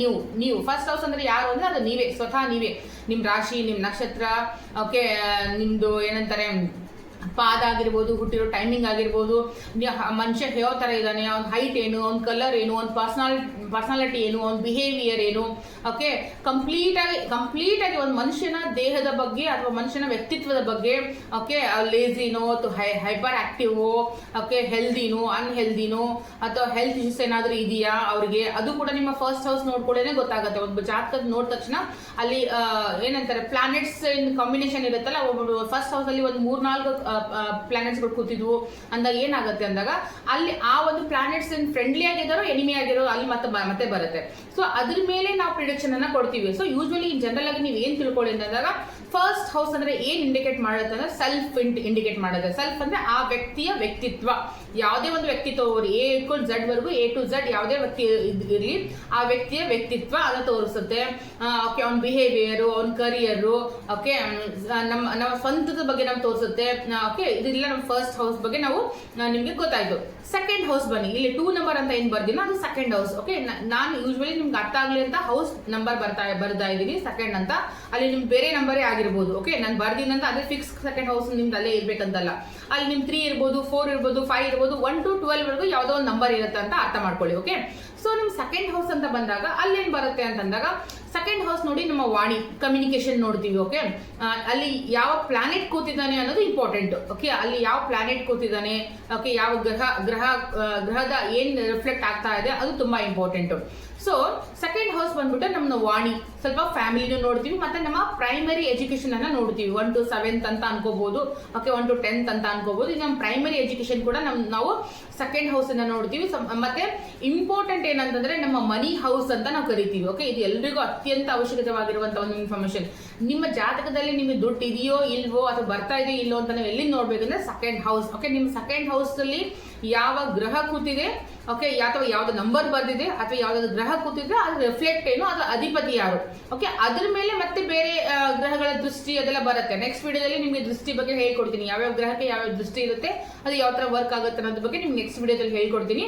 ನೀವು ಫಸ್ಟ್ ಹೌಸ್ ಅಂದ್ರೆ ಯಾರು ಅಂದ್ರೆ ಅದು ನೀವೇ, ಸ್ವತಃ ನೀವೇ. ನಿಮ್ ರಾಶಿ, ನಿಮ್ ನಕ್ಷತ್ರ, ಓಕೆ, ನಿಮ್ದು ಏನಂತಾರೆ ಪಾದ ಆಗಿರ್ಬೋದು, ಹುಟ್ಟಿರೋ ಟೈಮಿಂಗ್ ಆಗಿರ್ಬೋದು, ಮನುಷ್ಯ ಯಾವ ತರ ಇದ್ದಾನೆ, ಅವ್ನ ಹೈಟ್ ಏನು, ಅವ್ನ ಕಲರ್ ಏನು, ಅವ್ನ ಪರ್ಸನಾಲಿಟಿ ಏನು, ಅವ್ನ ಬಿಹೇವಿಯರ್ ಏನು. ಓಕೆ, ಕಂಪ್ಲೀಟ್ ಆಗಿ ಒಂದು ಮನುಷ್ಯನ ದೇಹದ ಬಗ್ಗೆ ಅಥವಾ ಮನುಷ್ಯನ ವ್ಯಕ್ತಿತ್ವದ ಬಗ್ಗೆ. ಓಕೆ, ಲೇಜಿನೋ ಅಥವಾ ಹೈಪರ್ ಆಕ್ಟಿವ್, ಓಕೆ, ಹೆಲ್ದಿನೋ ಅನ್ಹೆಲ್ದಿನೋ ಅಥವಾ ಹೆಲ್ತ್ ಇಶ್ಯೂಸ್ ಏನಾದ್ರೂ ಇದೆಯಾ ಅವ್ರಿಗೆ, ಅದು ಕೂಡ ನಿಮ್ಮ ಫಸ್ಟ್ ಹೌಸ್ ನೋಡ್ಕೊಳ್ಳೇನೆ ಗೊತ್ತಾಗುತ್ತೆ. ಒಂದು ಜಾತಕ ನೋಡಿದ ತಕ್ಷಣ ಅಲ್ಲಿ ಏನಂತಾರೆ ಪ್ಲಾನೆಟ್ಸ್ ಕಾಂಬಿನೇಷನ್ ಇರುತ್ತಲ್ಲ, ಒಬ್ಬರು ಫಸ್ಟ್ ಹೌಸ್ ಅಲ್ಲಿ ಒಂದು 3-4 ಪ್ಲಾನೆಟ್ಸ್ ಗಳು ಕೂತಿದ್ವು ಅಂದಾಗ ಏನಾಗುತ್ತೆ ಅಂದಾಗ ಅಲ್ಲಿ ಆ ಒಂದು ಪ್ಲಾನೆಟ್ಸ್ ಫ್ರೆಂಡ್ಲಿ ಆಗಿದ್ದಾರೋ ಎನಿಮಿ ಆಗಿರೋ ಅಲ್ಲಿ ಮತ್ತೆ ಬರುತ್ತೆ. ಸೊ ಅದ್ರ ಮೇಲೆ ನಾವು ಪ್ರಿಡಿಕ್ಷನ್ ಅನ್ನ ಕೊಡ್ತೀವಿ. ಸೊ ಯೂಶುವಲಿ ಜನರಲ್ ಆಗಿ ನೀವು ಏನ್ ತಿಳ್ಕೊಳ್ಳಿ ಅಂದಾಗ ಫಸ್ಟ್ ಹೌಸ್ ಅಂದ್ರೆ ಏನ್ ಇಂಡಿಕೇಟ್ ಮಾಡುತ್ತೆ ಅಂದ್ರೆ ಸೆಲ್ಫ್ ಇಂಡಿಕೇಟ್ ಮಾಡುತ್ತೆ. ಸೆಲ್ಫ್ ಅಂದ್ರೆ ಆ ವ್ಯಕ್ತಿಯ ವ್ಯಕ್ತಿತ್ವ. ಯಾವುದೇ ಒಂದು ವ್ಯಕ್ತಿತ್ವ A to Z ವರೆಗೂ A to Z ಯಾವುದೇ ವ್ಯಕ್ತಿ ಇರಲಿ, ಆ ವ್ಯಕ್ತಿಯ ವ್ಯಕ್ತಿತ್ವ ಅದನ್ನ ತೋರಿಸುತ್ತೆ. ಓಕೆ, ಅವ್ನ ಬಿಹೇವಿಯರ್, ಅವ್ನ ಕರಿಯರ್, ಓಕೆ, ನಮ್ಮ ಸ್ವಂತದ ಬಗ್ಗೆ ನಾವು ತೋರಿಸುತ್ತೆ. ಓಕೆ, ಇದೆಲ್ಲ ನಮ್ಮ ಫಸ್ಟ್ ಹೌಸ್ ಬಗ್ಗೆ ನಾವು ನಿಮ್ಗೆ ಗೊತ್ತಾಯ್ತು. ಸೆಕೆಂಡ್ ಹೌಸ್ ಬನ್ನಿ, ಇಲ್ಲಿ 2 ನಂಬರ್ ಅಂತ ಏನ್ ಬರ್ದಿನ ಅದು ಸೆಕೆಂಡ್ ಹೌಸ್. ಓಕೆ, ನಾನು ಯೂಶುವಲಿ ನಿಮ್ಗೆ ಅರ್ಥ ಆಗ್ಲಿ ಅಂತ ಹೌಸ್ ನಂಬರ್ ಬರ್ತಾ ಇದ್ದೀನಿ ಸೆಕೆಂಡ್ ಅಂತ. ಅಲ್ಲಿ ನಿಮ್ಗೆ ಬೇರೆ ನಂಬರೇ ಆಗಿರ್ಬೋದು. ಓಕೆ, ನಾನು ಬರ್ದಿನಂತ ಅದೇ ಫಿಕ್ಸ್ ಸೆಕೆಂಡ್ ಹೌಸ್ ನಿಮ್ದು ಅಲ್ಲೇ ಇರ್ಬೇಕಂತಲ್ಲ. ಅಲ್ಲಿ ನಿಮ್ 3 ಇರ್ಬೋದು, 4 ಇರ್ಬೋದು, 5 ಇರ್ಬೋದು, 1 to 12 ವರೆಗೂ ಯಾವುದೋ ಒಂದು ನಂಬರ್ ಇರುತ್ತೆ ಅಂತ ಅರ್ಥ ಮಾಡ್ಕೊಳ್ಳಿ. ಓಕೆ, ಸೊ ನಿಮ್ ಸೆಕೆಂಡ್ ಹೌಸ್ ಅಂತ ಬಂದಾಗ ಅಲ್ಲೇನ್ ಬರುತ್ತೆ ಅಂತಂದಾಗ ಸೆಕೆಂಡ್ ಹೌಸ್ ನೋಡಿ ನಮ್ಮ ವಾಣಿ, ಕಮ್ಯುನಿಕೇಶನ್ ನೋಡ್ತೀವಿ. ಓಕೆ, ಅಲ್ಲಿ ಯಾವ ಪ್ಲಾನೆಟ್ ಕೂತಿದ್ದಾನೆ ಅನ್ನೋದು ಇಂಪಾರ್ಟೆಂಟ್. ಓಕೆ, ಅಲ್ಲಿ ಯಾವ ಪ್ಲಾನೆಟ್ ಕೂತಿದ್ದಾನೆ, ಓಕೆ, ಯಾವ ಗ್ರಹದ ಏನ್ ರಿಫ್ಲೆಕ್ಟ್ ಆಗ್ತಾ ಇದೆ ಅದು ತುಂಬಾ ಇಂಪಾರ್ಟೆಂಟ್. ಸೊ ಸೆಕೆಂಡ್ ಹೌಸ್ ಬಂದ್ಬಿಟ್ಟು ನಮ್ಮ ವಾಣಿ, ಸ್ವಲ್ಪ ಫ್ಯಾಮಿಲಿನೂ ನೋಡ್ತೀವಿ, ಮತ್ತೆ ನಮ್ಮ ಪ್ರೈಮರಿ ಎಜುಕೇಶನ್ ಅನ್ನ ನೋಡ್ತೀವಿ. 1 to 7th ಅಂತ ಅನ್ಕೋಬಹುದು. ಓಕೆ, 1 to 10th ಅಂತ ಅನ್ಕೋಬಹುದು. ನಮ್ಮ ಪ್ರೈಮರಿ ಎಜುಕೇಶನ್ ಕೂಡ ನಾವು ಸೆಕೆಂಡ್ ಹೌಸ್ ಅನ್ನ ನೋಡ್ತೀವಿ. ಮತ್ತೆ ಇಂಪಾರ್ಟೆಂಟ್ ಏನಂತಂದ್ರೆ ನಮ್ಮ ಮನಿ ಹೌಸ್ ಅಂತ ನಾವು ಕರಿತೀವಿ. ಓಕೆ, ಇದು ಎಲ್ರಿಗೂ ಅತ್ಯಂತ ಅವಶ್ಯಕವಾಗಿರುವಂತಹ ಒಂದು ಇನ್ಫಾರ್ಮೇಶನ್. ನಿಮ್ಮ ಜಾತಕದಲ್ಲಿ ನಿಮಗೆ ದುಡ್ಡು ಇದೆಯೋ ಇಲ್ವೋ ಅಥವಾ ಬರ್ತಾ ಇದೆಯೋ ಇಲ್ಲೋ ಅಂತ ನಾವು ಎಲ್ಲಿ ನೋಡ್ಬೇಕಂದ್ರೆ ಸೆಕೆಂಡ್ ಹೌಸ್. ಓಕೆ, ನಿಮ್ಮ ಸೆಕೆಂಡ್ ಹೌಸ್ ಅಲ್ಲಿ ಯಾವ ಗ್ರಹ ಕೂತಿದೆ, ಓಕೆ, ಅಥವಾ ಯಾವ್ದು ನಂಬರ್ ಬರ್ದಿದೆ ಅಥವಾ ಯಾವ್ದಾದ್ರು ಗ್ರಹ ಕೂತಿದ್ರೆ ಅದ್ರ ರಿಫ್ಲೆಕ್ಟ್ ಏನು, ಅದ್ರ ಅಧಿಪತಿ ಯಾರು. ಓಕೆ, ಅದ್ರ ಮೇಲೆ ಮತ್ತೆ ಬೇರೆ ಗ್ರಹಗಳ ದೃಷ್ಟಿ ಅದೆಲ್ಲ ಬರುತ್ತೆ. ನೆಕ್ಸ್ಟ್ ವಿಡಿಯೋದಲ್ಲಿ ನಿಮ್ಗೆ ದೃಷ್ಟಿ ಬಗ್ಗೆ ಹೇಳ್ಕೊಡ್ತೀನಿ. ಯಾವ್ಯಾವ ಗ್ರಹಕ್ಕೆ ಯಾವ್ಯಾವ ದೃಷ್ಟಿ ಇರುತ್ತೆ, ಅದು ಯಾವ ತರ ವರ್ಕ್ ಆಗುತ್ತೆ ಅನ್ನೋದ್ರ ಬಗ್ಗೆ ನಿಮ್ಗೆ ನೆಕ್ಸ್ಟ್ ವಿಡಿಯೋದಲ್ಲಿ ಹೇಳ್ಕೊಡ್ತೀನಿ.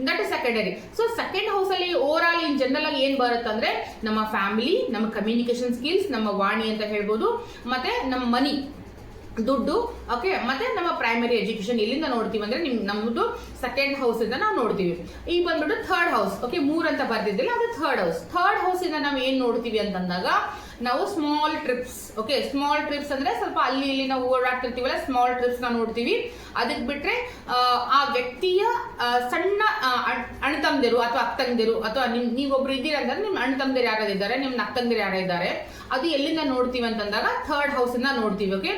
That is secondary. So second house ಅಲ್ಲಿ ಓವರ್ ಆಲ್ ಇನ್ ಜನರಲ್ ಆಗಿ ಏನ್ ಬರುತ್ತೆ ಅಂದ್ರೆ ನಮ್ಮ ಫ್ಯಾಮಿಲಿ, ನಮ್ಮ ಕಮ್ಯುನಿಕೇಶನ್ ಸ್ಕಿಲ್ಸ್, ನಮ್ಮ ವಾಣಿ ಅಂತ ಹೇಳ್ಬೋದು, ಮತ್ತೆ ನಮ್ಮ ಮನಿ, ದುಡ್ಡು. ಓಕೆ, ಮತ್ತೆ ನಮ್ಮ ಪ್ರೈಮರಿ ಎಜುಕೇಶನ್ ಎಲ್ಲಿಂದ ನೋಡ್ತೀವಿ ಅಂದ್ರೆ ನಮ್ದು ಸೆಕೆಂಡ್ ಹೌಸ್ ಇಂದ ನಾವು ನೋಡ್ತೀವಿ. ಈಗ ಬಂದ್ಬಿಟ್ಟು ಥರ್ಡ್ ಹೌಸ್. ಓಕೆ, 3 ಅಂತ ಬರ್ದಿದ್ದಿಲ್ಲ, ಅದು ಥರ್ಡ್ ಹೌಸ್. ಥರ್ಡ್ ಹೌಸ್ ಇಂದ ನಾವು ಏನ್ ನೋಡ್ತೀವಿ ಅಂತಂದಾಗ ನಾವು small trips. Okay, small trips ಅಂದ್ರೆ ಸ್ವಲ್ಪ ಅಲ್ಲಿ ಇಲ್ಲಿ ನಾವು ಓಡಾಡ್ತಿರ್ತೀವಲ್ಲ, ಸ್ಮಾಲ್ ಟ್ರಿಪ್ಸ್ ನಾವು ನೋಡ್ತೀವಿ. ಅದಕ್ಕೆ ಬಿಟ್ರೆ ಆ ವ್ಯಕ್ತಿಯ ಸಣ್ಣ ಅಣ್ಣತಮ್ಮದಿರು ಅಥವಾ ಅಕ್ಕಂದಿರು ಅಥವಾ ನೀವೊಬ್ರು ಇದ್ದೀರ ಅಂತಂದ್ರೆ ನಿಮ್ ಅಣ್ಣತಮ್ಮದಿರು ಯಾರಿದ್ದಾರೆ, ನಿಮ್ ಅಕ್ಕಂದಿರು ಯಾರಿದ್ದಾರೆ, ಅದು ಎಲ್ಲಿಂದ ನೋಡ್ತೀವಿ ಅಂತಂದಾಗ ಥರ್ಡ್ ಹೌಸ್ ಇಂದ ನೋಡ್ತೀವಿ. ಓಕೆ,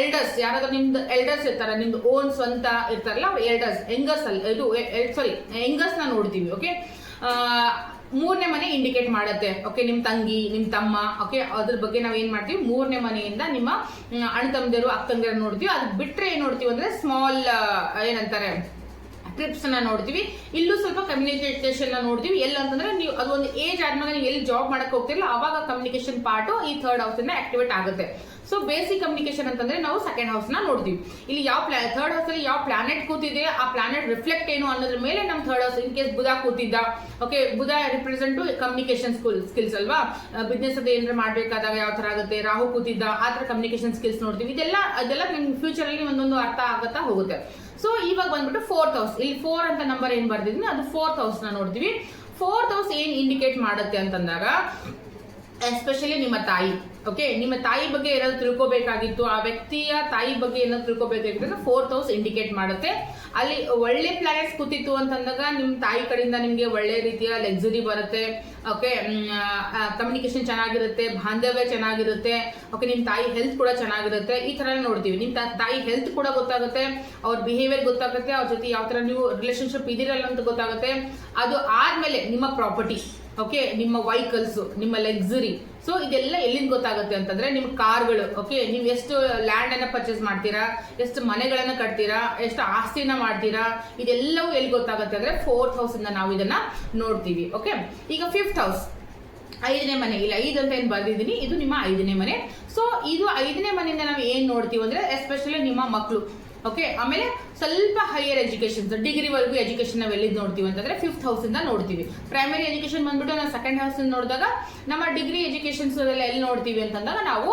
ಎಲ್ಡರ್ಸ್ ಯಾರಾದ್ರೂ ನಿಮ್ದು ಎಲ್ಡರ್ಸ್ ಇರ್ತಾರೆ, ನಿಮ್ದು ಓನ್ ಸ್ವಂತ ಇರ್ತಾರಲ್ಲ ಎಲ್ಡರ್ಸ್, ಯಂಗರ್ಸ್ ಅಲ್ಲಿ ಇದು ಯಂಗರ್ಸ್ ನ ನೋಡ್ತೀವಿ. ಓಕೆ, 3ನೇ ಮನೆ ಇಂಡಿಕೇಟ್ ಮಾಡುತ್ತೆ. ಓಕೆ, ನಿಮ್ ತಂಗಿ, ನಿಮ್ ತಮ್ಮ. ಓಕೆ, ಅದ್ರ ಬಗ್ಗೆ ನಾವ್ ಏನ್ ಮಾಡ್ತೀವಿ, 3ನೇ ಮನೆಯಿಂದ ನಿಮ್ಮ ಅಣ್ಣ ತಮ್ಮದಿರು ಅಕ್ಕಂದಿರು ನೋಡ್ತೀವಿ. ಅದ್ ಬಿಟ್ರೆ ಏನ್ ನೋಡ್ತೀವಿ ಅಂದ್ರೆ ಸ್ಮಾಲ್ ಏನಂತಾರೆ ಟ್ರಿಪ್ಸ್ ನ ನೋಡ್ತೀವಿ. ಇಲ್ಲೂ ಸ್ವಲ್ಪ ಕಮ್ಯುನಿಕೇಶನ್ ನ ನೋಡ್ತೀವಿ. ಎಲ್ಲ ಅಂತಂದ್ರೆ ನೀವು ಅದೊಂದು ಏಜ್ ಆದ್ಮೇಲೆ ನೀವು ಎಲ್ಲಿ ಜಾಬ್ ಮಾಡಕ್ ಹೋಗ್ತಿರಲ್ಲ ಅವಾಗ ಕಮ್ಯುನಿಕೇಶನ್ ಪಾರ್ಟ್ ಈ ಥರ್ಡ್ ಹೌಸ್ ಇಂದ ಆಕ್ಟಿವೇಟ್ ಆಗುತ್ತೆ. ಸೊ ಬೇಸಿಕ್ ಕಮ್ಯುನಿಕೇಶನ್ ಅಂತಂದ್ರೆ ನಾವು ಸೆಕೆಂಡ್ ಹೌಸ್ ನ ನೋಡ್ತೀವಿ. ಇಲ್ಲಿ ಯಾವ ಥರ್ಡ್ ಹೌಸ್ ಅಲ್ಲಿ ಯಾವ ಪ್ಲಾನೆಟ್ ಕೂತಿದೆ, ಆ ಪ್ಲಾನೆಟ್ ರಿಫ್ಲೆಕ್ಟ್ ಏನು ಅನ್ನೋದ್ರ ಮೇಲೆ ನಮ್ ಥರ್ಡ್ ಹೌಸ್. ಇನ್ ಕೇಸ್ ಬುಧ ಕೂತಿದ್ದ, ಓಕೆ, ಬುಧ ರಿಪ್ರೆಸೆಂಟ್ ಕಮ್ಯುನಿಕೇಶನ್ ಸ್ಕಿಲ್ಸ್ ಅಲ್ವಾ, ಬಿಸ್ನೆಸ್ ಅದ ಏನಾರ ಮಾಡ್ಬೇಕಾದಾಗ ಯಾವ ತರ ಆಗುತ್ತೆ. ರಾಹು ಕೂತಿದ್ದ, ಆ ತರ ಕಮ್ಯುನಿಕೇಶನ್ ಸ್ಕಿಲ್ಸ್ ನೋಡ್ತೀವಿ. ಅದೆಲ್ಲ ನಿಮ್ ಫ್ಯೂಚರ್ ಅಲ್ಲಿ ಒಂದೊಂದು ಅರ್ಥ ಆಗುತ್ತಾ ಹೋಗುತ್ತೆ. ಸೊ ಇವಾಗ ಬಂದ್ಬಿಟ್ಟು 4th ಹೌಸ್. ಇಲ್ಲಿ 4 ಅಂತ ನಂಬರ್ ಏನ್ ಬರ್ದಿದ್ವಿ ಅದು 4th ಹೌಸ್ ನ ನೋಡ್ತೀವಿ. 4th ಹೌಸ್ ಏನ್ ಇಂಡಿಕೇಟ್ ಮಾಡುತ್ತೆ ಅಂತಂದಾಗ ಎಸ್ಪೆಷಲಿ ನಿಮ್ಮ ತಾಯಿ. ಓಕೆ, ನಿಮ್ಮ ತಾಯಿ ಬಗ್ಗೆ ಏನಾದ್ರು ತಿಳ್ಕೊಬೇಕಾಗಿತ್ತು, ಆ ವ್ಯಕ್ತಿಯ ತಾಯಿ ಬಗ್ಗೆ ಏನಾದ್ರು ತಿಳ್ಕೊಬೇಕಾಗಿತ್ತು, 4th ಹೌಸ್ ಇಂಡಿಕೇಟ್ ಮಾಡುತ್ತೆ. ಅಲ್ಲಿ ಒಳ್ಳೆ ಪ್ಲಾನೆಟ್ಸ್ ಕೂತಿತ್ತು ಅಂತಂದಾಗ ನಿಮ್ಮ ತಾಯಿ ಕಡೆಯಿಂದ ನಿಮಗೆ ಒಳ್ಳೆ ರೀತಿಯ ಲಕ್ಸುರಿ ಬರುತ್ತೆ. ಓಕೆ, ಕಮ್ಯುನಿಕೇಶನ್ ಚೆನ್ನಾಗಿರುತ್ತೆ, ಬಾಂಧವ್ಯ ಚೆನ್ನಾಗಿರುತ್ತೆ. ಓಕೆ, ನಿಮ್ಮ ತಾಯಿ ಹೆಲ್ತ್ ಕೂಡ ಚೆನ್ನಾಗಿರುತ್ತೆ. ಈ ತರ ನೋಡ್ತೀವಿ. ನಿಮ್ಮ ತಾಯಿ ಹೆಲ್ತ್ ಕೂಡ ಗೊತ್ತಾಗುತ್ತೆ, ಅವ್ರ ಬಿಹೇವಿಯರ್ ಗೊತ್ತಾಗುತ್ತೆ, ಅವ್ರ ಜೊತೆ ಯಾವ ತರ ನೀವು ರಿಲೇಶನ್ಶಿಪ್ ಇದಿರಲ್ಲ ಅಂತ ಗೊತ್ತಾಗುತ್ತೆ. ಅದು ಆದ್ಮೇಲೆ ನಿಮ್ಮ ಪ್ರಾಪರ್ಟಿ, ಓಕೆ, ನಿಮ್ಮ ವೆಹಿಕಲ್ಸ್, ನಿಮ್ಮ ಲಕ್ಸುರಿ. ಸೊ ಇದೆಲ್ಲ ಎಲ್ಲಿಂದ ಗೊತ್ತಾಗುತ್ತೆ ಅಂತಂದ್ರೆ ನಿಮ್ಮ ಕಾರ್ಗಳು. ಓಕೆ, ನೀವು ಎಷ್ಟು ಲ್ಯಾಂಡ್ ಅನ್ನ ಪರ್ಚೇಸ್ ಮಾಡ್ತೀರಾ, ಎಷ್ಟು ಮನೆಗಳನ್ನ ಕಟ್ತೀರಾ, ಎಷ್ಟು ಆಸ್ತಿನ ಮಾಡ್ತೀರಾ, ಇದೆಲ್ಲವೂ ಎಲ್ಲಿ ಗೊತ್ತಾಗುತ್ತೆ ಅಂದ್ರೆ 4th ಹೌಸ್ ಇಂದ ನಾವು ಇದನ್ನ ನೋಡ್ತೀವಿ. ಓಕೆ, ಈಗ 5th ಹೌಸ್ 5ನೇ ಮನೆ. ಇಲ್ಲ 5 ಅಂತ ಏನ್ ಬರ್ದಿದ್ದೀನಿ, ಇದು ನಿಮ್ಮ 5ನೇ ಮನೆ. ಸೊ ಇದು 5ನೇ ಮನೆಯಿಂದ ನಾವು ಏನ್ ನೋಡ್ತೀವಿ ಅಂದ್ರೆ ಎಸ್ಪೆಷಲಿ ನಿಮ್ಮ ಮಕ್ಕಳು. ಓಕೆ, ಆಮೇಲೆ ಸ್ವಲ್ಪ ಹೈಯರ್ ಎಜುಕೇಶನ್, ಡಿಗ್ರಿವರೆಗೂ ಎಜುಕೇಶನ್ ನಾವು ಎಲ್ಲಿಂದ ನೋಡ್ತೀವಿ ಅಂತಂದ್ರೆ 5th ಹೌಸ್ ಇಂದ ನೋಡ್ತೀವಿ. ಪ್ರೈಮರಿ ಎಜುಕೇಶನ್ ಬಂದ್ಬಿಟ್ಟು ನಾವು 2nd ಹೌಸ್ ನೋಡಿದಾಗ, ನಮ್ಮ ಡಿಗ್ರಿ ಎಜುಕೇಶನ್ಸ್ ಎಲ್ಲ ಎಲ್ಲಿ ನೋಡ್ತೀವಿ ಅಂತಂದಾಗ ನಾವು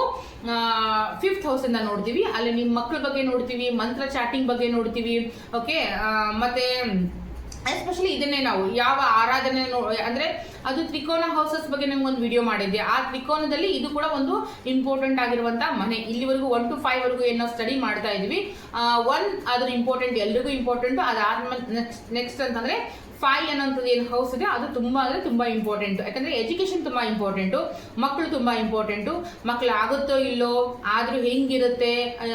5th ಹೌಸ್ ಇಂದ ನೋಡ್ತೀವಿ. ಅಲ್ಲಿ ನಿಮ್ಮ ಮಕ್ಕಳ ಬಗ್ಗೆ ನೋಡ್ತೀವಿ, ಮಂತ್ರ ಚಾಟಿಂಗ್ ಬಗ್ಗೆ ನೋಡ್ತೀವಿ. ಓಕೆ, ಮತ್ತೆ ಎಸ್ಪೆಷಲಿ ಇದನ್ನೇ ನಾವು ಯಾವ ಆರಾಧನೆ ಅಂದ್ರೆ ಅದು ತ್ರಿಕೋನ ಹೌಸಸ್ ಬಗ್ಗೆ ನಮ್ಗೆ ಒಂದು ವಿಡಿಯೋ ಮಾಡಿದ್ದೆ. ಆ ತ್ರಿಕೋನದಲ್ಲಿ ಇದು ಕೂಡ ಒಂದು ಇಂಪಾರ್ಟೆಂಟ್ ಆಗಿರುವಂತ ಮನೆ. ಇಲ್ಲಿವರೆಗೂ 1 to 5 ವರೆಗೂ ಏನೋ ಸ್ಟಡಿ ಮಾಡ್ತಾ ಇದೀವಿ. 1 ಅದ್ರ ಇಂಪಾರ್ಟೆಂಟ್, ಎಲ್ರಿಗೂ ಇಂಪಾರ್ಟೆಂಟ್. ಅದಾದ್ಮೇಲೆ ನೆಕ್ಸ್ಟ್ ಅಂತಂದ್ರೆ 5 ಅನ್ನೋಂಥದ್ದು ಏನು ಹೌಸ್ ಇದೆ ಅದು ತುಂಬಾ ಅಂದ್ರೆ ತುಂಬಾ ಇಂಪಾರ್ಟೆಂಟ್. ಯಾಕಂದ್ರೆ ಎಜುಕೇಶನ್ ತುಂಬಾ ಇಂಪಾರ್ಟೆಂಟು, ಮಕ್ಕಳು ತುಂಬಾ ಇಂಪಾರ್ಟೆಂಟು. ಮಕ್ಕಳು ಆಗುತ್ತೋ ಇಲ್ಲೋ, ಆದ್ರೂ ಹೆಂಗಿರುತ್ತೆ,